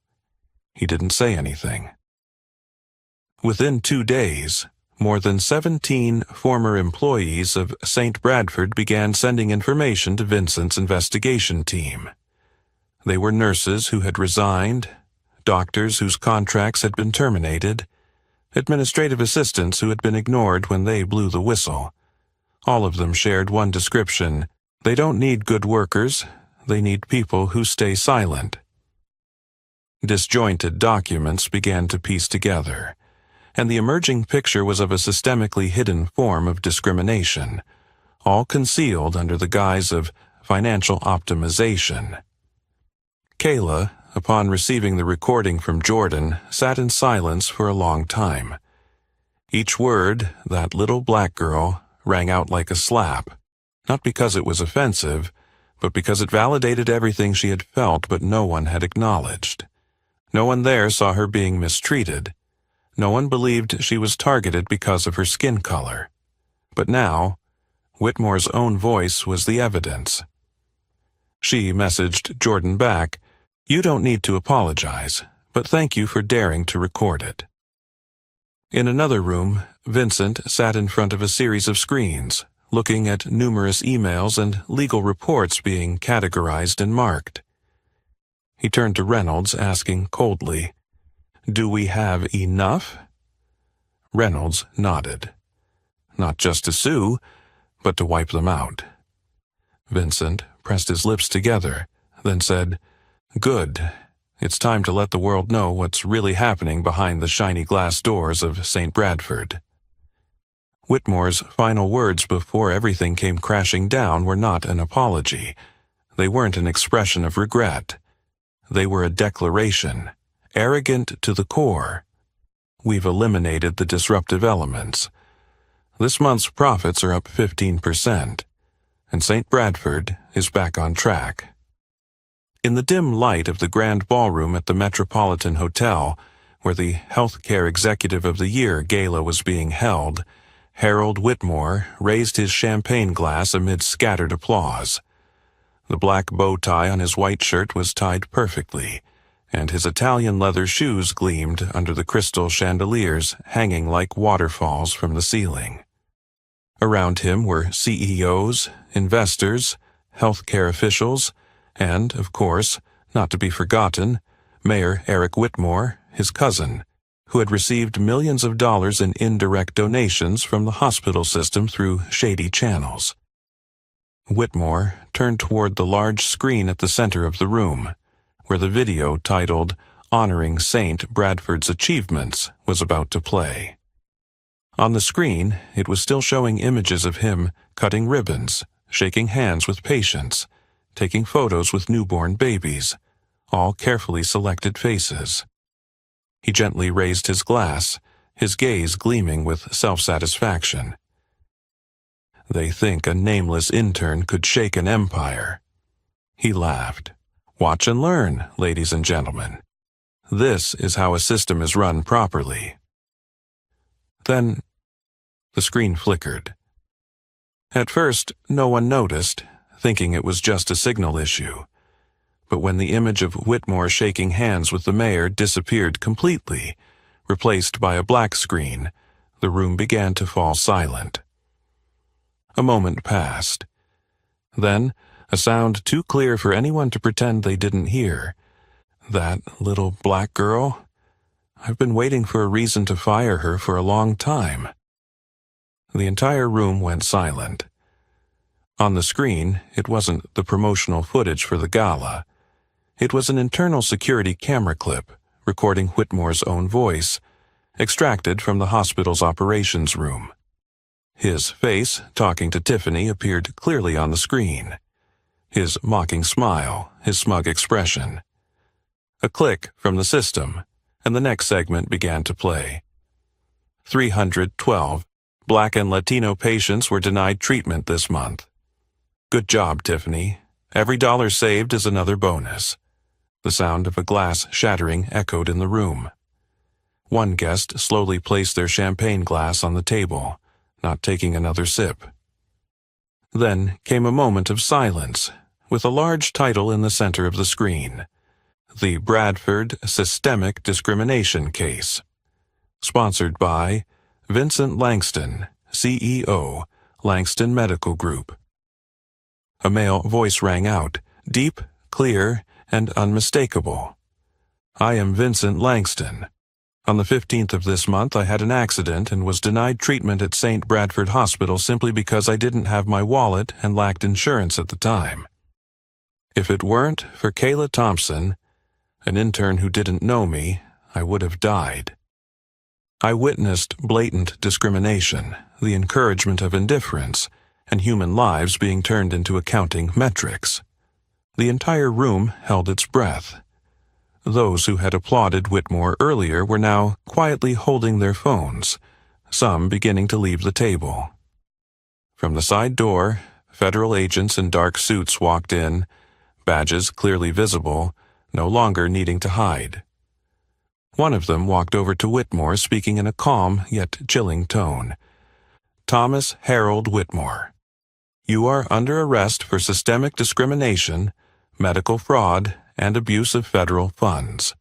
He didn't say anything. Within 2 days, more than 17 former employees of St. Bradford began sending information to Vincent's investigation team. They were nurses who had resigned, doctors whose contracts had been terminated, administrative assistants who had been ignored when they blew the whistle. All of them shared one description: they don't need good workers, they need people who stay silent. Disjointed documents began to piece together, and the emerging picture was of a systemically hidden form of discrimination, all concealed under the guise of financial optimization. Kayla, upon receiving the recording from Jordan, sat in silence for a long time. Each word, "that little black girl," rang out like a slap, not because it was offensive, but because it validated everything she had felt but no one had acknowledged. No one there saw her being mistreated. No one believed she was targeted because of her skin color. But now, Whitmore's own voice was the evidence. She messaged Jordan back, "You don't need to apologize, but thank you for daring to record it." In another room, Vincent sat in front of a series of screens, looking at numerous emails and legal reports being categorized and marked. He turned to Reynolds, asking coldly, "Do we have enough?" Reynolds nodded. Not just to sue, but to wipe them out. Vincent pressed his lips together, then said, "Good. It's time to let the world know what's really happening behind the shiny glass doors of St. Bradford." Whitmore's final words before everything came crashing down were not an apology. They weren't an expression of regret. They were a declaration, arrogant to the core. "We've eliminated the disruptive elements. This month's profits are up 15%, and St. Bradford is back on track." In the dim light of the grand ballroom at the Metropolitan Hotel, where the Healthcare Executive of the Year gala was being held, Harold Whitmore raised his champagne glass amid scattered applause. The black bow tie on his white shirt was tied perfectly, and his Italian leather shoes gleamed under the crystal chandeliers hanging like waterfalls from the ceiling. Around him were CEOs, investors, healthcare officials, and, of course, not to be forgotten, Mayor Eric Whitmore, his cousin, who had received millions of dollars in indirect donations from the hospital system through shady channels. Whitmore turned toward the large screen at the center of the room, where the video titled "Honoring St. Bradford's Achievements" was about to play. On the screen, it was still showing images of him cutting ribbons, shaking hands with patients, taking photos with newborn babies, all carefully selected faces. He gently raised his glass, his gaze gleaming with self-satisfaction. "They think a nameless intern could shake an empire." He laughed. "Watch and learn, ladies and gentlemen. This is how a system is run properly." Then, the screen flickered. At first, no one noticed, thinking it was just a signal issue. But when the image of Whitmore shaking hands with the mayor disappeared completely, replaced by a black screen, the room began to fall silent. A moment passed. Then, a sound too clear for anyone to pretend they didn't hear. "That little black girl? I've been waiting for a reason to fire her for a long time." The entire room went silent. On the screen, it wasn't the promotional footage for the gala. It was an internal security camera clip recording Whitmore's own voice, extracted from the hospital's operations room. His face, talking to Tiffany, appeared clearly on the screen. His mocking smile, his smug expression. A click from the system, and the next segment began to play. 312 Black and Latino patients were denied treatment this month. Good job, Tiffany. Every dollar saved is another bonus. The sound of a glass shattering echoed in the room. One guest slowly placed their champagne glass on the table, not taking another sip. Then came a moment of silence, with a large title in the center of the screen. The Bradford Systemic Discrimination Case. Sponsored by Vincent Langston, CEO, Langston Medical Group. A male voice rang out, deep, clear, and unmistakable. "I am Vincent Langston. On the 15th of this month, I had an accident and was denied treatment at St. Bradford Hospital simply because I didn't have my wallet and lacked insurance at the time. If it weren't for Kayla Thompson, an intern who didn't know me, I would have died. I witnessed blatant discrimination, the encouragement of indifference, and human lives being turned into accounting metrics. The entire room held its breath. Those who had applauded Whitmore earlier were now quietly holding their phones, some beginning to leave the table. From the side door, federal agents in dark suits walked in, badges clearly visible, no longer needing to hide. One of them walked over to Whitmore, speaking in a calm yet chilling tone. "Thomas Harold Whitmore, you are under arrest for systemic discrimination, medical fraud, and abuse of federal funds."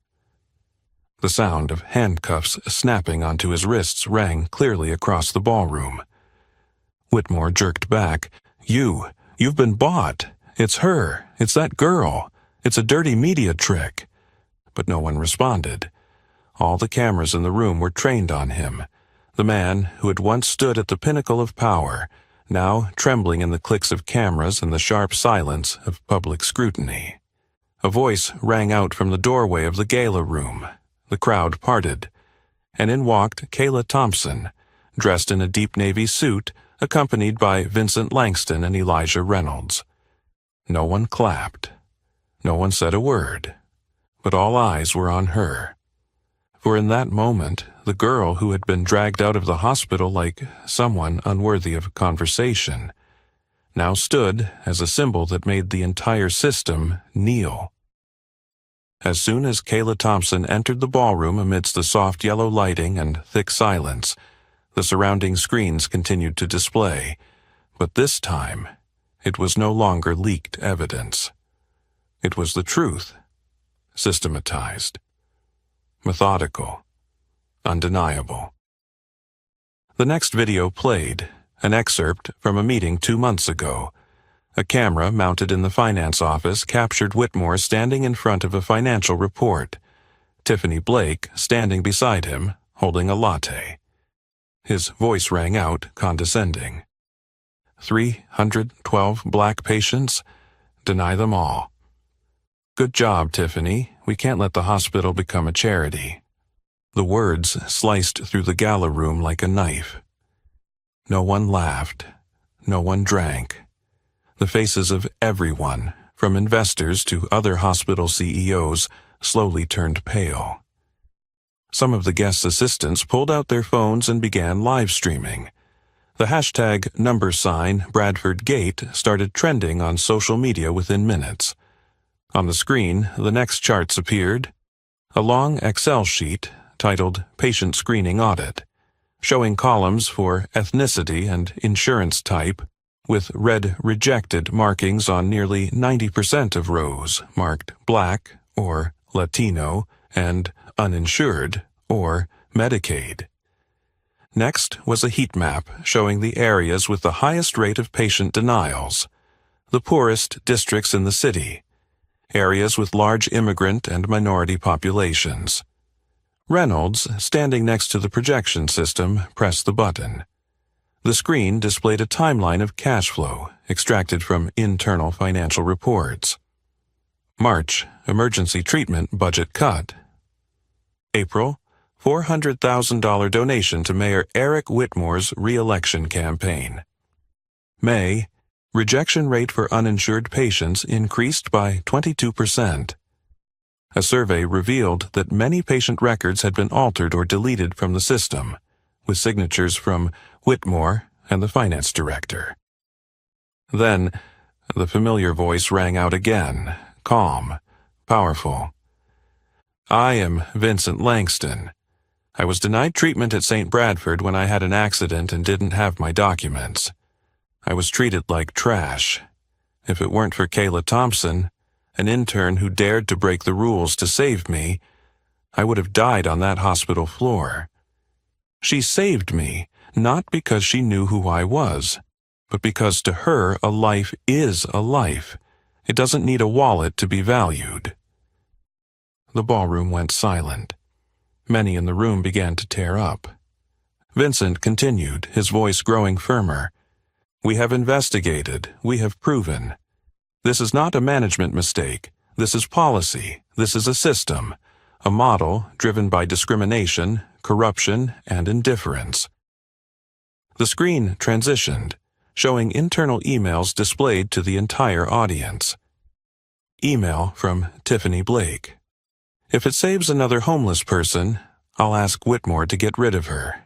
The sound of handcuffs snapping onto his wrists rang clearly across the ballroom. Whitmore jerked back. You've been bought. It's her. It's that girl. It's a dirty media trick." But no one responded. All the cameras in the room were trained on him, the man who had once stood at the pinnacle of power, now trembling in the clicks of cameras and the sharp silence of public scrutiny. A voice rang out from the doorway of the gala room. The crowd parted, and in walked Kayla Thompson, dressed in a deep navy suit, accompanied by Vincent Langston and Elijah Reynolds. No one clapped. No one said a word, but all eyes were on her. For in that moment, the girl who had been dragged out of the hospital like someone unworthy of conversation now stood as a symbol that made the entire system kneel. As soon as Kayla Thompson entered the ballroom amidst the soft yellow lighting and thick silence, the surrounding screens continued to display, but this time it was no longer leaked evidence. It was the truth, systematized, methodical, undeniable. The next video played, an excerpt from a meeting 2 months ago. A camera mounted in the finance office captured Whitmore standing in front of a financial report, Tiffany Blake standing beside him, holding a latte. His voice rang out, condescending. 312 black patients? Deny them all. Good job, Tiffany. We can't let the hospital become a charity. The words sliced through the gala room like a knife. No one laughed. No one drank. The faces of everyone, from investors to other hospital CEOs, slowly turned pale. Some of the guest assistants pulled out their phones and began live streaming. The hashtag #BradfordGate started trending on social media within minutes. On the screen, the next charts appeared. A long Excel sheet titled Patient Screening Audit, showing columns for ethnicity and insurance type, with red rejected markings on nearly 90% of rows marked Black or Latino and uninsured or Medicaid. Next was a heat map showing the areas with the highest rate of patient denials, the poorest districts in the city, areas with large immigrant and minority populations. Reynolds, standing next to the projection system, pressed the button. The screen displayed a timeline of cash flow extracted from internal financial reports. March, emergency treatment budget cut. April, $400,000 donation to Mayor Eric Whitmore's re-election campaign. May, rejection rate for uninsured patients increased by 22%. A survey revealed that many patient records had been altered or deleted from the system, with signatures from Whitmore and the finance director. Then, the familiar voice rang out again, calm, powerful. I am Vincent Langston. I was denied treatment at St. Bradford when I had an accident and didn't have my documents. I was treated like trash. If it weren't for Kayla Thompson, an intern who dared to break the rules to save me, I would have died on that hospital floor. She saved me, not because she knew who I was, but because to her a life is a life. It doesn't need a wallet to be valued. The ballroom went silent. Many in the room began to tear up. Vincent continued, his voice growing firmer. We have investigated. We have proven. This is not a management mistake. This is policy. This is a system, a model driven by discrimination, corruption, and indifference. The screen transitioned. showing internal emails displayed to the entire audience. Email from Tiffany Blake. If it saves another homeless person, I'll ask Whitmore to get rid of her.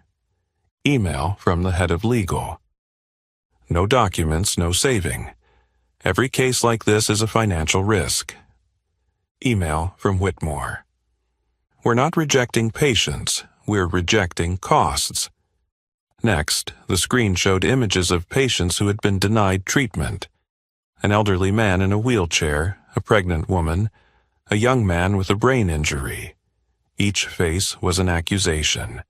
Email from the head of legal. No documents, no saving. Every case like this is a financial risk. Email from Whitmore. We're not rejecting patients, we're rejecting costs. Next, the screen showed images of patients who had been denied treatment. An elderly man in a wheelchair, a pregnant woman, a young man with a brain injury. Each face was an accusation.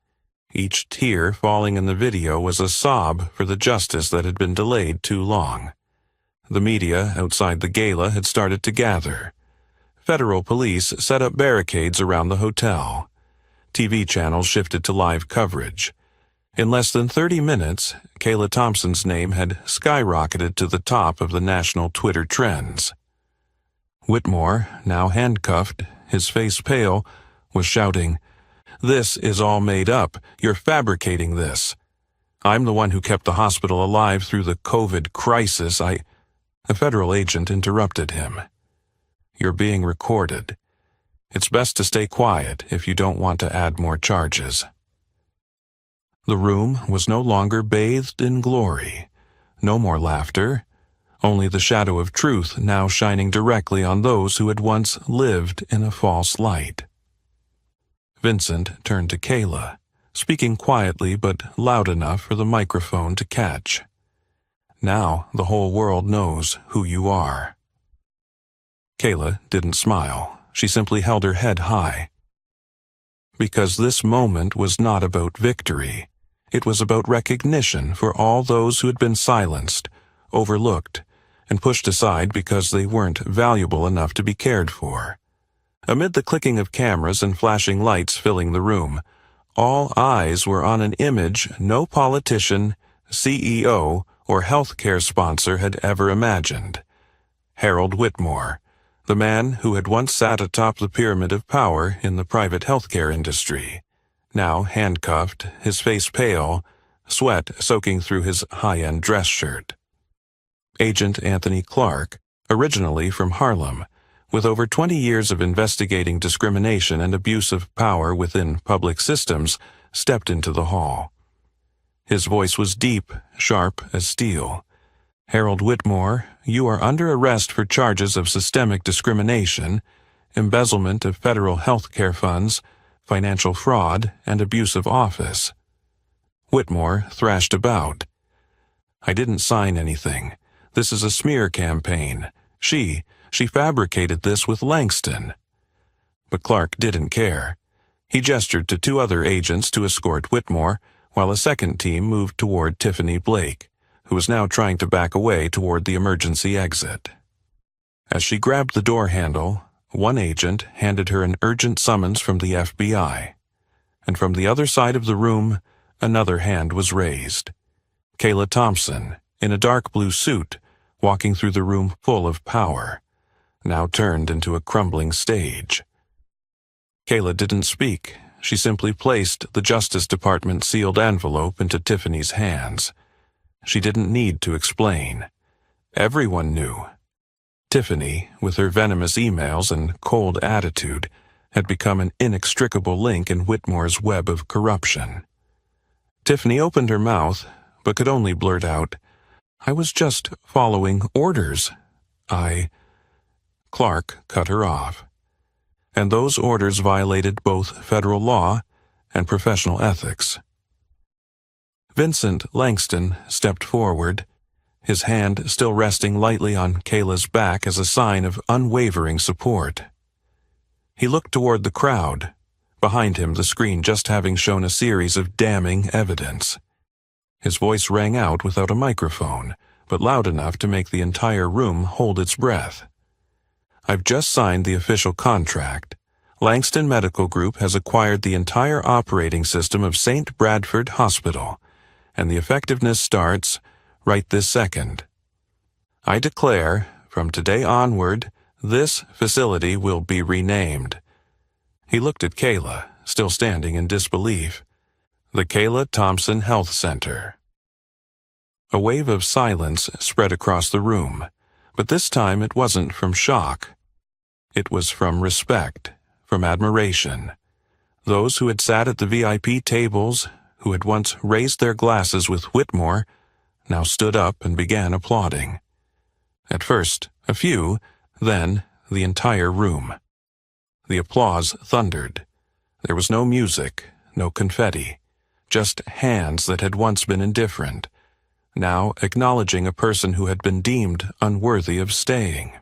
Each tear falling in the video was a sob for the justice that had been delayed too long. The media outside the gala had started to gather. Federal police set up barricades around the hotel. TV channels shifted to live coverage. In less than 30 minutes, Kayla Thompson's name had skyrocketed to the top of the national Twitter trends. Whitmore, now handcuffed, his face pale, was shouting, "This is all made up. You're fabricating this. I'm the one who kept the hospital alive through the COVID crisis. A federal agent interrupted him. You're being recorded. It's best to stay quiet if you don't want to add more charges." The room was no longer bathed in glory. No more laughter. Only the shadow of truth now shining directly on those who had once lived in a false light. Vincent turned to Kayla, speaking quietly but loud enough for the microphone to catch. "Now the whole world knows who you are." Kayla didn't smile. She simply held her head high. Because this moment was not about victory. It was about recognition for all those who had been silenced, overlooked, and pushed aside because they weren't valuable enough to be cared for. Amid the clicking of cameras and flashing lights filling the room, all eyes were on an image no politician, CEO, or healthcare sponsor had ever imagined. Harold Whitmore, the man who had once sat atop the pyramid of power in the private healthcare industry, now handcuffed, his face pale, sweat soaking through his high-end dress shirt. Agent Anthony Clark, originally from Harlem, with over 20 years of investigating discrimination and abuse of power within public systems, stepped into the hall. His voice was deep, sharp as steel. "Harold Whitmore, you are under arrest for charges of systemic discrimination, embezzlement of federal health care funds, financial fraud, and abuse of office." Whitmore thrashed about. "I didn't sign anything. This is a smear campaign. She fabricated this with Langston." But Clark didn't care. He gestured to two other agents to escort Whitmore, while a second team moved toward Tiffany Blake, who was now trying to back away toward the emergency exit. As she grabbed the door handle, one agent handed her an urgent summons from the FBI, and from the other side of the room, another hand was raised. Kayla Thompson, in a dark blue suit, walking through the room full of power, now turned into a crumbling stage. Kayla didn't speak. She simply placed the Justice Department sealed envelope into Tiffany's hands. She didn't need to explain. Everyone knew. Tiffany, with her venomous emails and cold attitude, had become an inextricable link in Whitmore's web of corruption. Tiffany opened her mouth, but could only blurt out, "I was just following orders. Clark cut her off. And those orders violated both federal law and professional ethics. Vincent Langston stepped forward, his hand still resting lightly on Kayla's back as a sign of unwavering support. He looked toward the crowd, behind him the screen just having shown a series of damning evidence. His voice rang out without a microphone, but loud enough to make the entire room hold its breath. "I've just signed the official contract. Langston Medical Group has acquired the entire operating system of St. Bradford Hospital, and the effectiveness starts right this second. I declare, from today onward, this facility will be renamed." He looked at Kayla, still standing in disbelief. "The Kayla Thompson Health Center." A wave of silence spread across the room, but this time it wasn't from shock. It was from respect, from admiration. Those who had sat at the VIP tables, who had once raised their glasses with Whitmore, now stood up and began applauding. At first, a few, then the entire room. The applause thundered. There was no music, no confetti, just hands that had once been indifferent, now acknowledging a person who had been deemed unworthy of staying.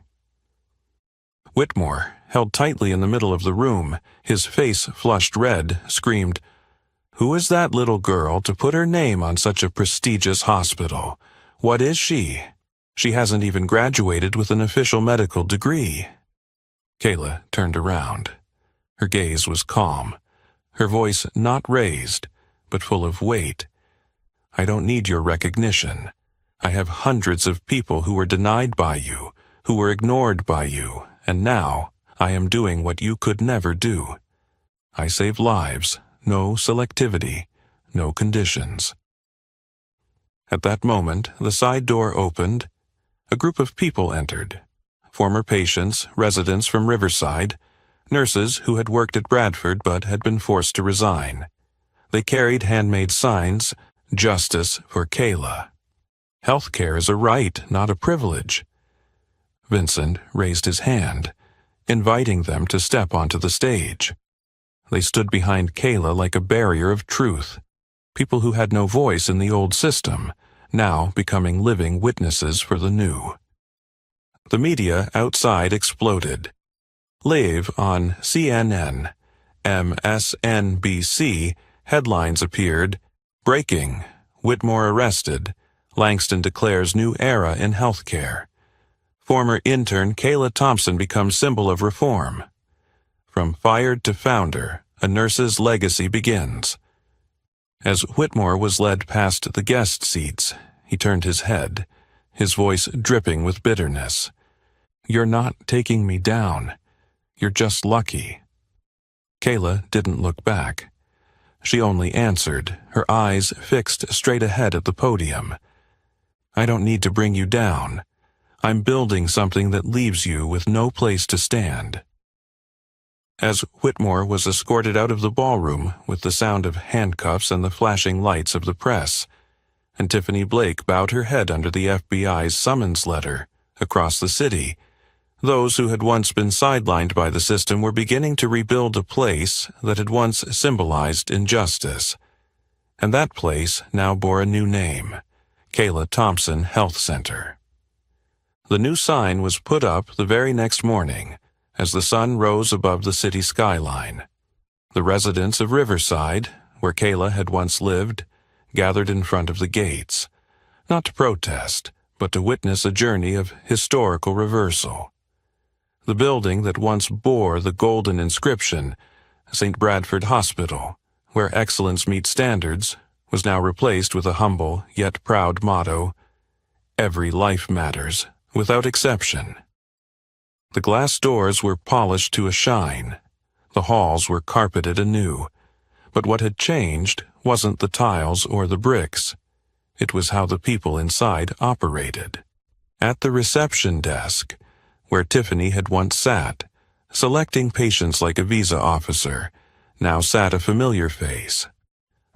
Whitmore, held tightly in the middle of the room, his face flushed red, screamed, "Who is that little girl to put her name on such a prestigious hospital? What is she? She hasn't even graduated with an official medical degree." Kayla turned around. Her gaze was calm, her voice not raised, but full of weight. "I don't need your recognition. I have hundreds of people who were denied by you, who were ignored by you, and now I am doing what you could never do. I save lives, no selectivity, no conditions." At that moment, the side door opened. A group of people entered. Former patients, residents from Riverside, nurses who had worked at Bradford but had been forced to resign. They carried handmade signs, "Justice for Kayla." Healthcare is a right, not a privilege. Vincent raised his hand, inviting them to step onto the stage. They stood behind Kayla like a barrier of truth, people who had no voice in the old system, now becoming living witnesses for the new. The media outside exploded. Live on CNN, MSNBC, headlines appeared, "Breaking, Whitmore arrested, Langston declares new era in healthcare. Former intern Kayla Thompson becomes symbol of reform. From fired to founder, a nurse's legacy begins." As Whitmore was led past the guest seats, he turned his head, his voice dripping with bitterness. "You're not taking me down. You're just lucky." Kayla didn't look back. She only answered, her eyes fixed straight ahead at the podium. "I don't need to bring you down. I'm building something that leaves you with no place to stand." As Whitmore was escorted out of the ballroom with the sound of handcuffs and the flashing lights of the press, and Tiffany Blake bowed her head under the FBI's summons letter, across the city, those who had once been sidelined by the system were beginning to rebuild a place that had once symbolized injustice. And that place now bore a new name, Kayla Thompson Health Center. The new sign was put up the very next morning, as the sun rose above the city skyline. The residents of Riverside, where Kayla had once lived, gathered in front of the gates, not to protest, but to witness a journey of historical reversal. The building that once bore the golden inscription, St. Bradford Hospital, where excellence meets standards, was now replaced with a humble yet proud motto, "Every life matters, without exception." The glass doors were polished to a shine. The halls were carpeted anew. But what had changed wasn't the tiles or the bricks. It was how the people inside operated. At the reception desk, where Tiffany had once sat, selecting patients like a visa officer, now sat a familiar face.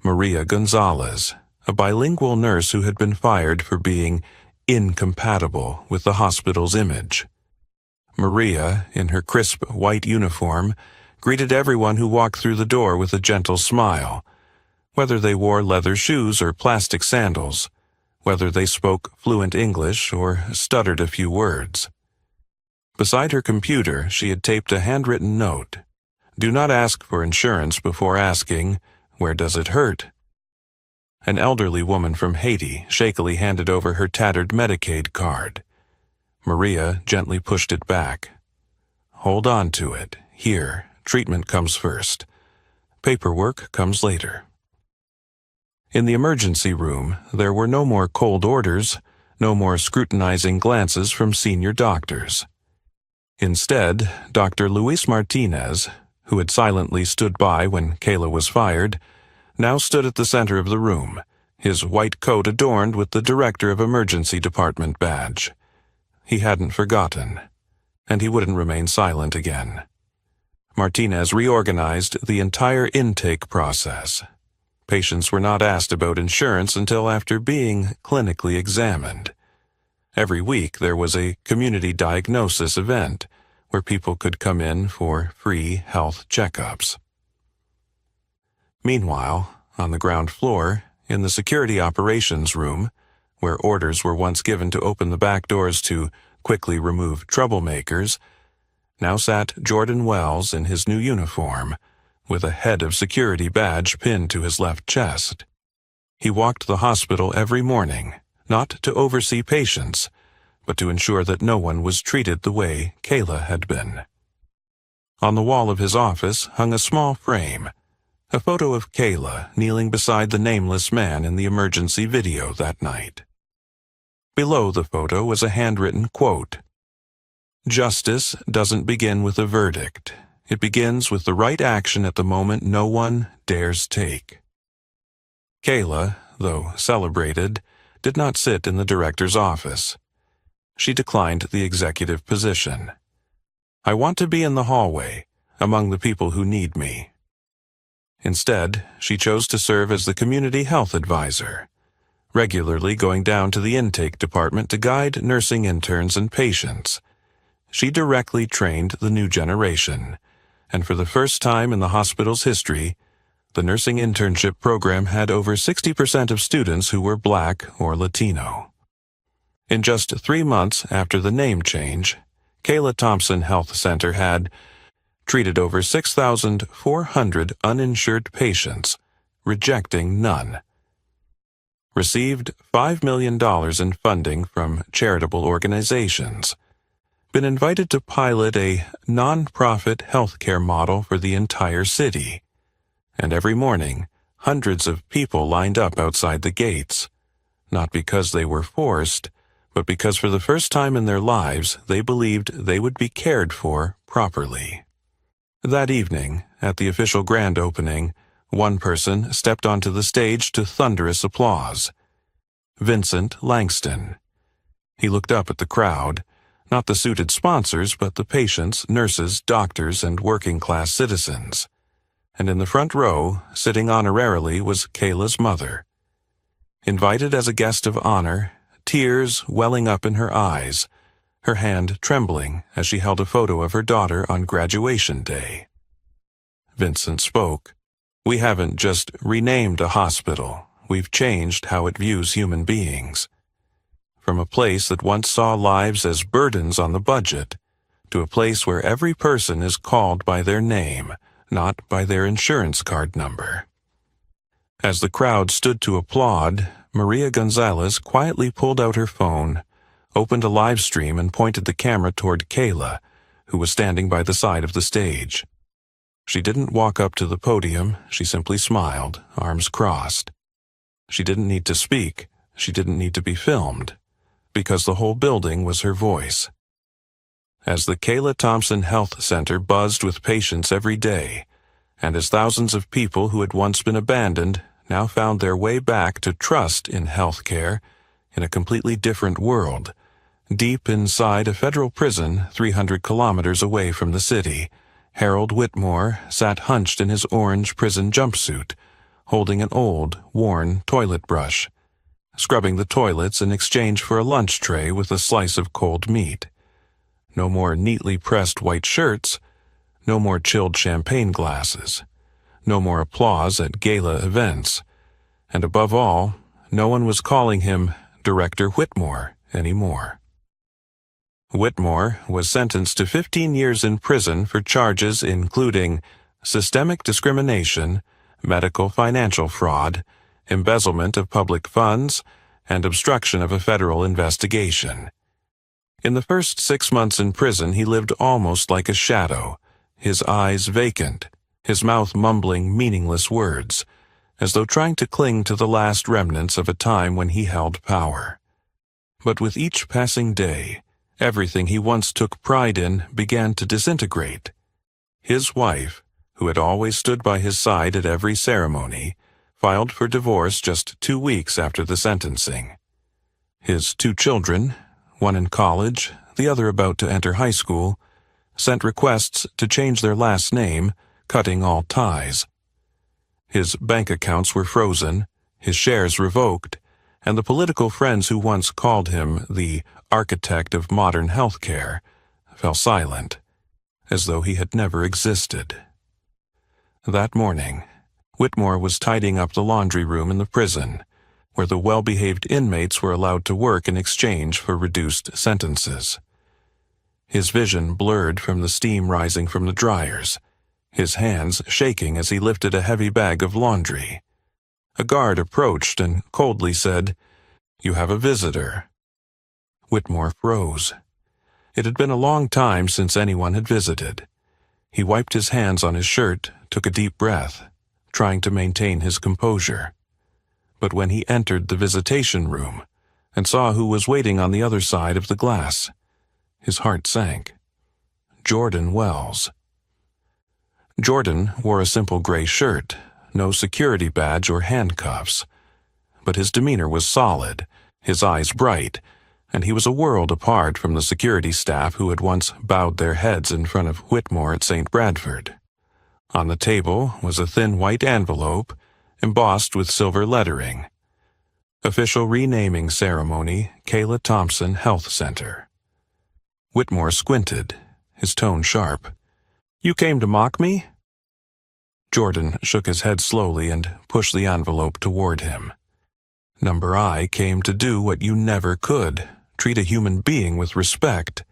Maria Gonzalez, a bilingual nurse who had been fired for being incompatible with the hospital's image. Maria, in her crisp white uniform, greeted everyone who walked through the door with a gentle smile, whether they wore leather shoes or plastic sandals, whether they spoke fluent English or stuttered a few words. Beside her computer, she had taped a handwritten note. "Do not ask for insurance before asking, 'Where does it hurt?'" An elderly woman from Haiti shakily handed over her tattered Medicaid card. Maria gently pushed it back. "Hold on to it. Here, treatment comes first. Paperwork comes later." In the emergency room, there were no more cold orders, no more scrutinizing glances from senior doctors. Instead, Dr. Luis Martinez, who had silently stood by when Kayla was fired, now stood at the center of the room, his white coat adorned with the Director of Emergency Department badge. He hadn't forgotten, and he wouldn't remain silent again. Martinez reorganized the entire intake process. Patients were not asked about insurance until after being clinically examined. Every week there was a community diagnosis event where people could come in for free health checkups. Meanwhile, on the ground floor, in the security operations room, where orders were once given to open the back doors to quickly remove troublemakers, now sat Jordan Wells in his new uniform, with a head of security badge pinned to his left chest. He walked the hospital every morning, not to oversee patients, but to ensure that no one was treated the way Kayla had been. On the wall of his office hung a small frame, a photo of Kayla kneeling beside the nameless man in the emergency video that night. Below the photo was a handwritten quote, "Justice doesn't begin with a verdict. It begins with the right action at the moment no one dares take." Kayla, though celebrated, did not sit in the director's office. She declined the executive position. "I want to be in the hallway, among the people who need me." Instead, she chose to serve as the community health advisor, regularly going down to the intake department to guide nursing interns and patients. She directly trained the new generation, and for the first time in the hospital's history, the nursing internship program had over 60% of students who were Black or Latino. In just 3 months after the name change, Kayla Thompson Health Center had treated over 6,400 uninsured patients, rejecting none. Received $5 million in funding from charitable organizations. Been invited to pilot a non-profit healthcare model for the entire city. And every morning, hundreds of people lined up outside the gates, not because they were forced, but because for the first time in their lives they believed they would be cared for properly. That evening, at the official grand opening, one person stepped onto the stage to thunderous applause. Vincent Langston. He looked up at the crowd, not the suited sponsors, but the patients, nurses, doctors, and working-class citizens. And in the front row, sitting honorarily, was Kayla's mother. Invited as a guest of honor, tears welling up in her eyes, her hand trembling as she held a photo of her daughter on graduation day. Vincent spoke. "We haven't just renamed a hospital. We've changed how it views human beings. From a place that once saw lives as burdens on the budget, to a place where every person is called by their name, not by their insurance card number." As the crowd stood to applaud, Maria Gonzalez quietly pulled out her phone, opened a live stream, and pointed the camera toward Kayla, who was standing by the side of the stage. She didn't walk up to the podium, she simply smiled, arms crossed. She didn't need to speak, she didn't need to be filmed, because the whole building was her voice. As the Kayla Thompson Health Center buzzed with patients every day, and as thousands of people who had once been abandoned now found their way back to trust in healthcare in a completely different world, deep inside a federal prison 300 kilometers away from the city, Harold Whitmore sat hunched in his orange prison jumpsuit, holding an old, worn toilet brush, scrubbing the toilets in exchange for a lunch tray with a slice of cold meat. No more neatly pressed white shirts, no more chilled champagne glasses, no more applause at gala events, and above all, no one was calling him Director Whitmore anymore. Whitmore was sentenced to 15 years in prison for charges including systemic discrimination, medical financial fraud, embezzlement of public funds, and obstruction of a federal investigation. In the first 6 months in prison, he lived almost like a shadow, his eyes vacant, his mouth mumbling meaningless words, as though trying to cling to the last remnants of a time when he held power. But with each passing day, everything he once took pride in began to disintegrate. His wife, who had always stood by his side at every ceremony, filed for divorce just 2 weeks after the sentencing. His 2 children, one in college, the other about to enter high school, sent requests to change their last name, cutting all ties. His bank accounts were frozen, his shares revoked, and the political friends who once called him the architect of modern healthcare fell silent, as though he had never existed. That morning, Whitmore was tidying up the laundry room in the prison, where the well-behaved inmates were allowed to work in exchange for reduced sentences. His vision blurred from the steam rising from the dryers, his hands shaking as he lifted a heavy bag of laundry. A guard approached and coldly said, "You have a visitor." Whitmore froze. It had been a long time since anyone had visited. He wiped his hands on his shirt, took a deep breath, trying to maintain his composure. But when he entered the visitation room and saw who was waiting on the other side of the glass, his heart sank. Jordan Wells. Jordan wore a simple gray shirt, no security badge or handcuffs. But his demeanor was solid, his eyes bright, and he was a world apart from the security staff who had once bowed their heads in front of Whitmore at St. Bradford. On the table was a thin white envelope, embossed with silver lettering. Official renaming ceremony, Kayla Thompson Health Center. Whitmore squinted, his tone sharp. "You came to mock me?" Jordan shook his head slowly and pushed the envelope toward him. "Number I came to do what you never could, treat a human being with respect."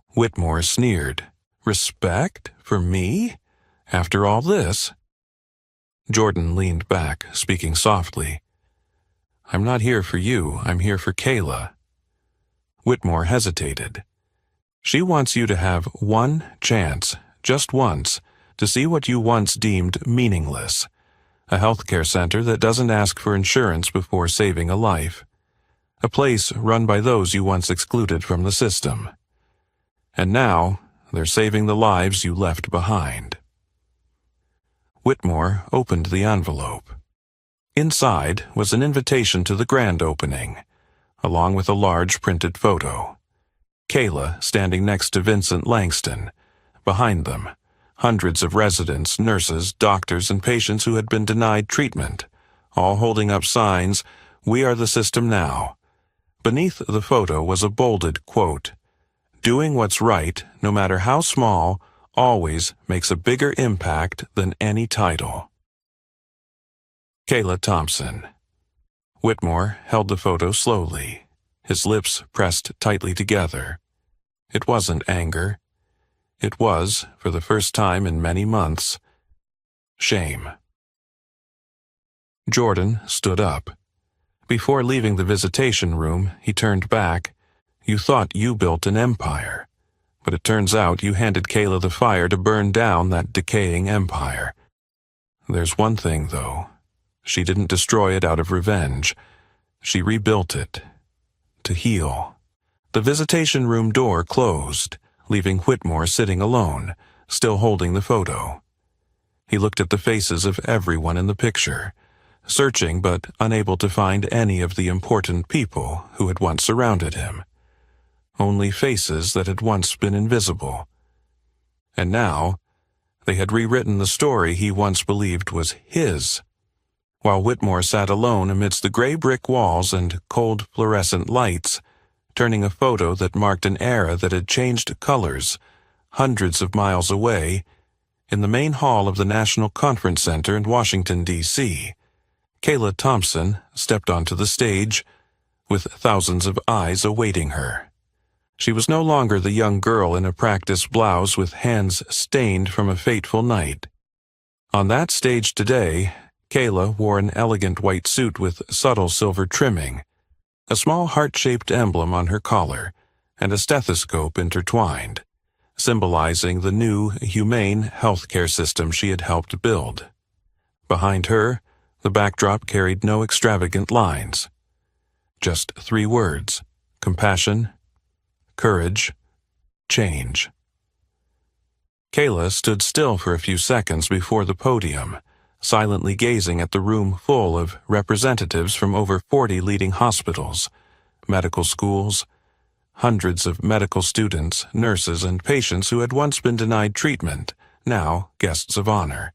Whitmore sneered. "Respect? For me? After all this?" Jordan leaned back, speaking softly. "I'm not here for you, I'm here for Kayla." Whitmore hesitated. "She wants you to have one chance, just once, to see what you once deemed meaningless. A healthcare center that doesn't ask for insurance before saving a life. A place run by those you once excluded from the system. And now, they're saving the lives you left behind." Whitmore opened the envelope. Inside was an invitation to the grand opening, along with a large printed photo. Kayla standing next to Vincent Langston. Behind them, hundreds of residents, nurses, doctors, and patients who had been denied treatment, all holding up signs, "We are the system now." Beneath the photo was a bolded quote, "Doing what's right, no matter how small, always makes a bigger impact than any title." Kayla Thompson. Whitmore held the photo slowly, his lips pressed tightly together. It wasn't anger. It was, for the first time in many months, shame. Jordan stood up. Before leaving the visitation room, he turned back. "You thought you built an empire. But it turns out you handed Kayla the fire to burn down that decaying empire. There's one thing, though. She didn't destroy it out of revenge. She rebuilt it. To heal." The visitation room door closed, leaving Whitmore sitting alone, still holding the photo. He looked at the faces of everyone in the picture, searching but unable to find any of the important people who had once surrounded him. Only faces that had once been invisible. And now, they had rewritten the story he once believed was his. While Whitmore sat alone amidst the gray brick walls and cold fluorescent lights, turning a photo that marked an era that had changed colors, hundreds of miles away, in the main hall of the National Conference Center in Washington, D.C., Kayla Thompson stepped onto the stage, with thousands of eyes awaiting her. She was no longer the young girl in a practice blouse with hands stained from a fateful night. On that stage today, Kayla wore an elegant white suit with subtle silver trimming, a small heart-shaped emblem on her collar, and a stethoscope intertwined, symbolizing the new, humane healthcare system she had helped build. Behind her, the backdrop carried no extravagant lines. Just 3 words: compassion, courage, change. Kayla stood still for a few seconds before the podium, silently gazing at the room full of representatives from over 40 leading hospitals, medical schools, hundreds of medical students, nurses, and patients who had once been denied treatment, now guests of honor.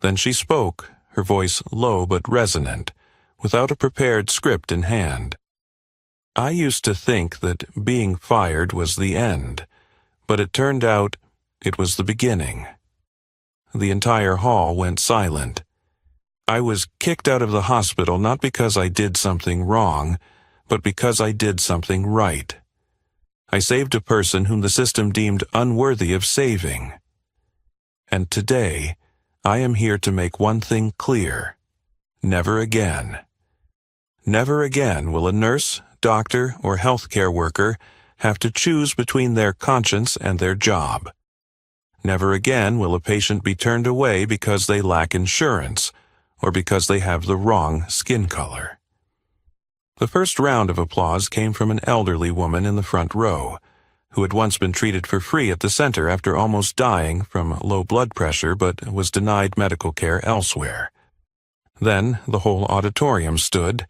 Then she spoke, her voice low but resonant, without a prepared script in hand. I used to think that being fired was the end, but it turned out it was the beginning. The entire hall went silent. I was kicked out of the hospital not because I did something wrong, but because I did something right. I saved a person whom the system deemed unworthy of saving. And today, I am here to make one thing clear. Never again. Never again will a nurse, doctor, or healthcare worker have to choose between their conscience and their job. Never again will a patient be turned away because they lack insurance or because they have the wrong skin color. The first round of applause came from an elderly woman in the front row, who had once been treated for free at the center after almost dying from low blood pressure but was denied medical care elsewhere. Then the whole auditorium stood,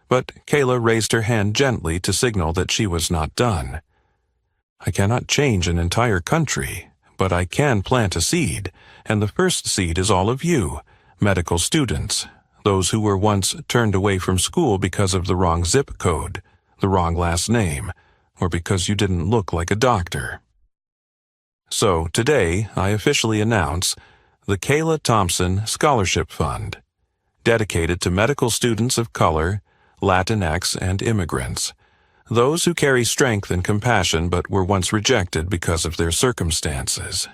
but Kayla raised her hand gently to signal that she was not done. I cannot change an entire country, but I can plant a seed, and the first seed is all of you, medical students, those who were once turned away from school because of the wrong zip code, the wrong last name, or because you didn't look like a doctor. So today, I officially announce the Kayla Thompson Scholarship Fund, dedicated to medical students of color, Latinx, and immigrants, those who carry strength and compassion but were once rejected because of their circumstances.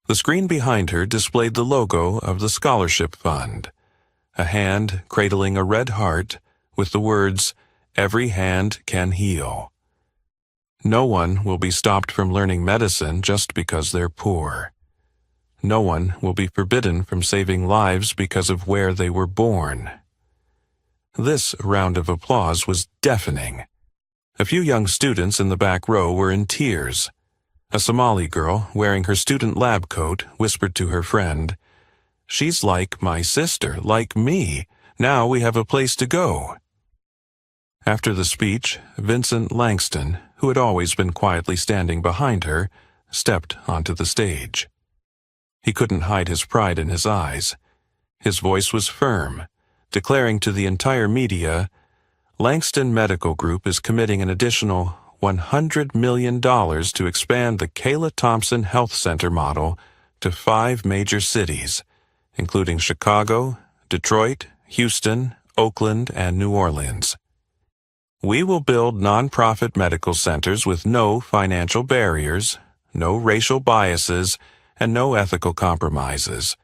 The screen behind her displayed the logo of the Scholarship Fund, a hand cradling a red heart with the words, "Every hand can heal." No one will be stopped from learning medicine just because they're poor. No one will be forbidden from saving lives because of where they were born. This round of applause was deafening. A few young students in the back row were in tears. A Somali girl, wearing her student lab coat, whispered to her friend, "She's like my sister, like me. Now we have a place to go." After the speech, Vincent Langston, who had always been quietly standing behind her, stepped onto the stage. He couldn't hide his pride in his eyes. His voice was firm, declaring to the entire media, Langston Medical Group is committing an additional $100 million to expand the Kayla Thompson Health Center model to 5 major cities, including Chicago, Detroit, Houston, Oakland, and New Orleans. We will build nonprofit medical centers with no financial barriers, no racial biases, and no ethical compromises.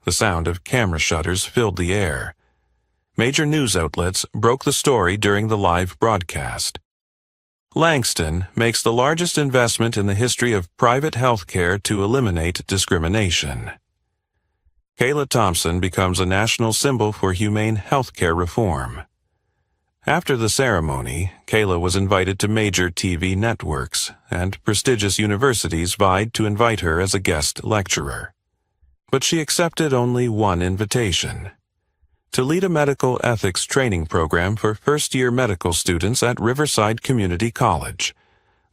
The sound of camera shutters filled the air. Major news outlets broke the story during the live broadcast. Langston makes the largest investment in the history of private health care to eliminate discrimination. Kayla Thompson becomes a national symbol for humane health care reform. After the ceremony, Kayla was invited to major TV networks, and prestigious universities vied to invite her as a guest lecturer. But she accepted only one invitation: to lead a medical ethics training program for first-year medical students at Riverside Community College,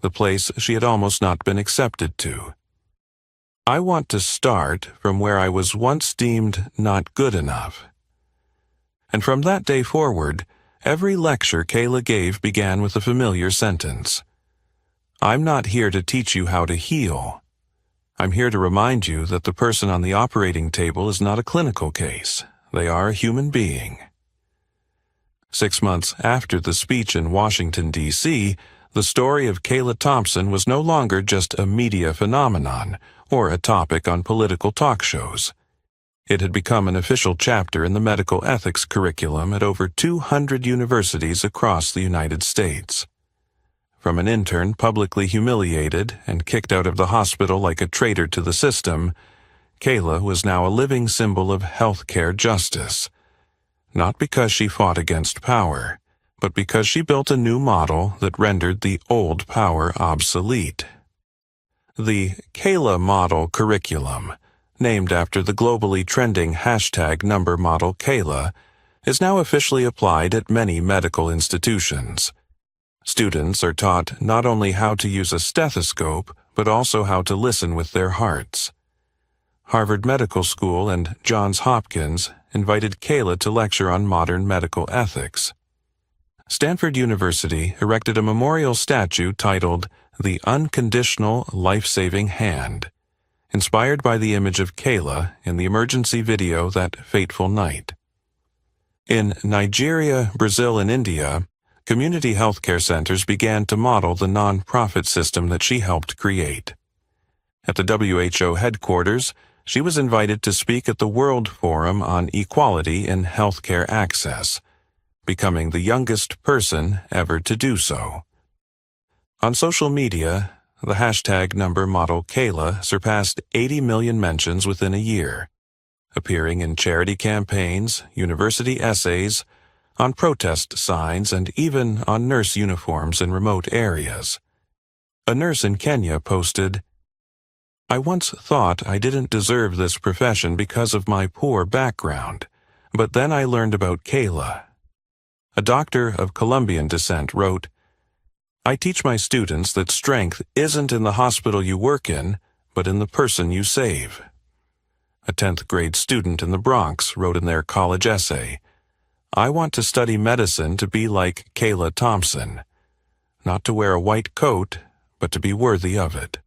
the place she had almost not been accepted to. I want to start from where I was once deemed not good enough. And from that day forward, every lecture Kayla gave began with a familiar sentence. I'm not here to teach you how to heal. I'm here to remind you that the person on the operating table is not a clinical case. They are a human being. 6 months after the speech in Washington, D.C., the story of Kayla Thompson was no longer just a media phenomenon or a topic on political talk shows. It had become an official chapter in the medical ethics curriculum at over 200 universities across the United States. From an intern publicly humiliated and kicked out of the hospital like a traitor to the system, Kayla was now a living symbol of healthcare justice. Not because she fought against power, but because she built a new model that rendered the old power obsolete. The Kayla Model curriculum, named after the globally trending hashtag number model Kayla, is now officially applied at many medical institutions. Students are taught not only how to use a stethoscope, but also how to listen with their hearts. Harvard Medical School and Johns Hopkins invited Kayla to lecture on modern medical ethics. Stanford University erected a memorial statue titled The Unconditional Life-Saving Hand, inspired by the image of Kayla in the emergency video That Fateful Night. In Nigeria, Brazil, and India, community healthcare centers began to model the non-profit system that she helped create. At the WHO headquarters, she was invited to speak at the World Forum on Equality in Healthcare Access, becoming the youngest person ever to do so. On social media, the hashtag number model Kayla surpassed 80 million mentions within a year, appearing in charity campaigns, university essays, on protest signs, and even on nurse uniforms in remote areas. A nurse in Kenya posted, "I once thought I didn't deserve this profession because of my poor background, but then I learned about Kayla." A doctor of Colombian descent wrote, "I teach my students that strength isn't in the hospital you work in, but in the person you save." A 10th grade student in the Bronx wrote in their college essay, "I want to study medicine to be like Kayla Thompson, not to wear a white coat, but to be worthy of it."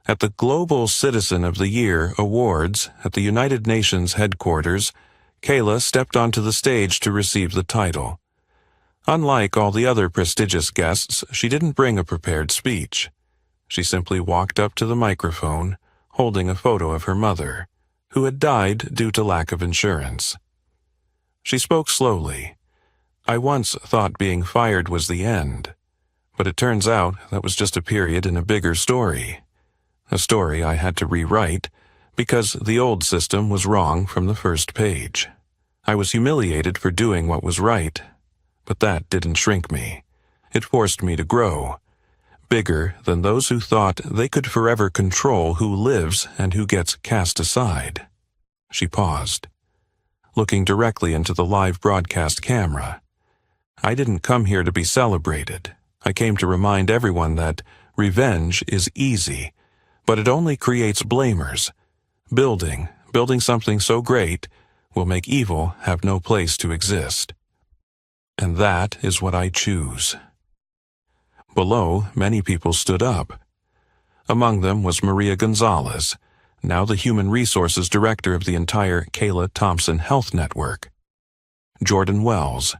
At the Global Citizen of the Year Awards at the United Nations headquarters, Kayla stepped onto the stage to receive the title. Unlike all the other prestigious guests, she didn't bring a prepared speech. She simply walked up to the microphone, holding a photo of her mother, who had died due to lack of insurance. She spoke slowly. "I once thought being fired was the end, but it turns out that was just a period in a bigger story. A story I had to rewrite because the old system was wrong from the first page. I was humiliated for doing what was right, but that didn't shrink me. It forced me to grow, bigger than those who thought they could forever control who lives and who gets cast aside." She paused, looking directly into the live broadcast camera. "I didn't come here to be celebrated. I came to remind everyone that revenge is easy, but it only creates blamers. Building something so great will make evil have no place to exist. And that is what I choose." Below, many people stood up. Among them was Maria Gonzalez, now the Human Resources Director of the entire Kayla Thompson Health Network. Jordan Wells,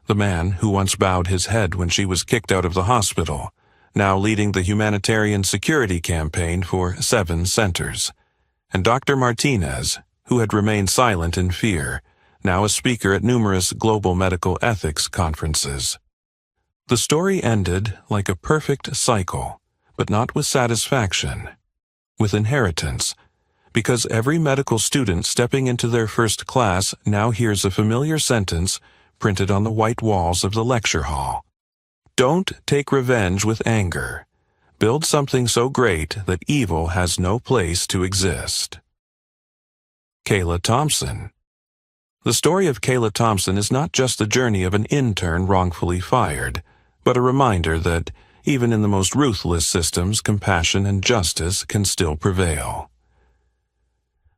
the man who once bowed his head when she was kicked out of the hospital, now leading the humanitarian security campaign for 7 centers. And Dr. Martinez, who had remained silent in fear, now a speaker at numerous global medical ethics conferences. The story ended like a perfect cycle, but not with satisfaction, with inheritance, because every medical student stepping into their first class now hears a familiar sentence printed on the white walls of the lecture hall. Don't take revenge with anger. Build something so great that evil has no place to exist. Kayla Thompson. The story of Kayla Thompson is not just the journey of an intern wrongfully fired, but a reminder that even in the most ruthless systems, compassion and justice can still prevail.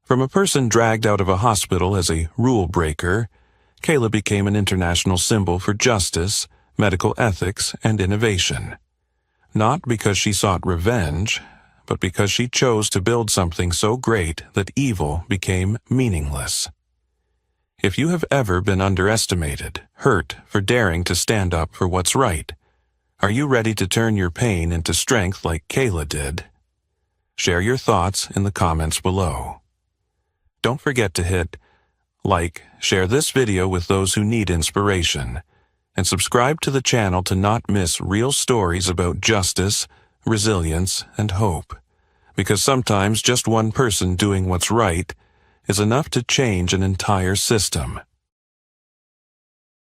From a person dragged out of a hospital as a rule breaker, Kayla became an international symbol for justice, medical ethics, and innovation. Not because she sought revenge, but because she chose to build something so great that evil became meaningless. If you have ever been underestimated, hurt for daring to stand up for what's right, are you ready to turn your pain into strength like Kayla did? Share your thoughts in the comments below. Don't forget to hit like, share this video with those who need inspiration, and subscribe to the channel to not miss real stories about justice, resilience, and hope. Because sometimes just one person doing what's right is enough to change an entire system.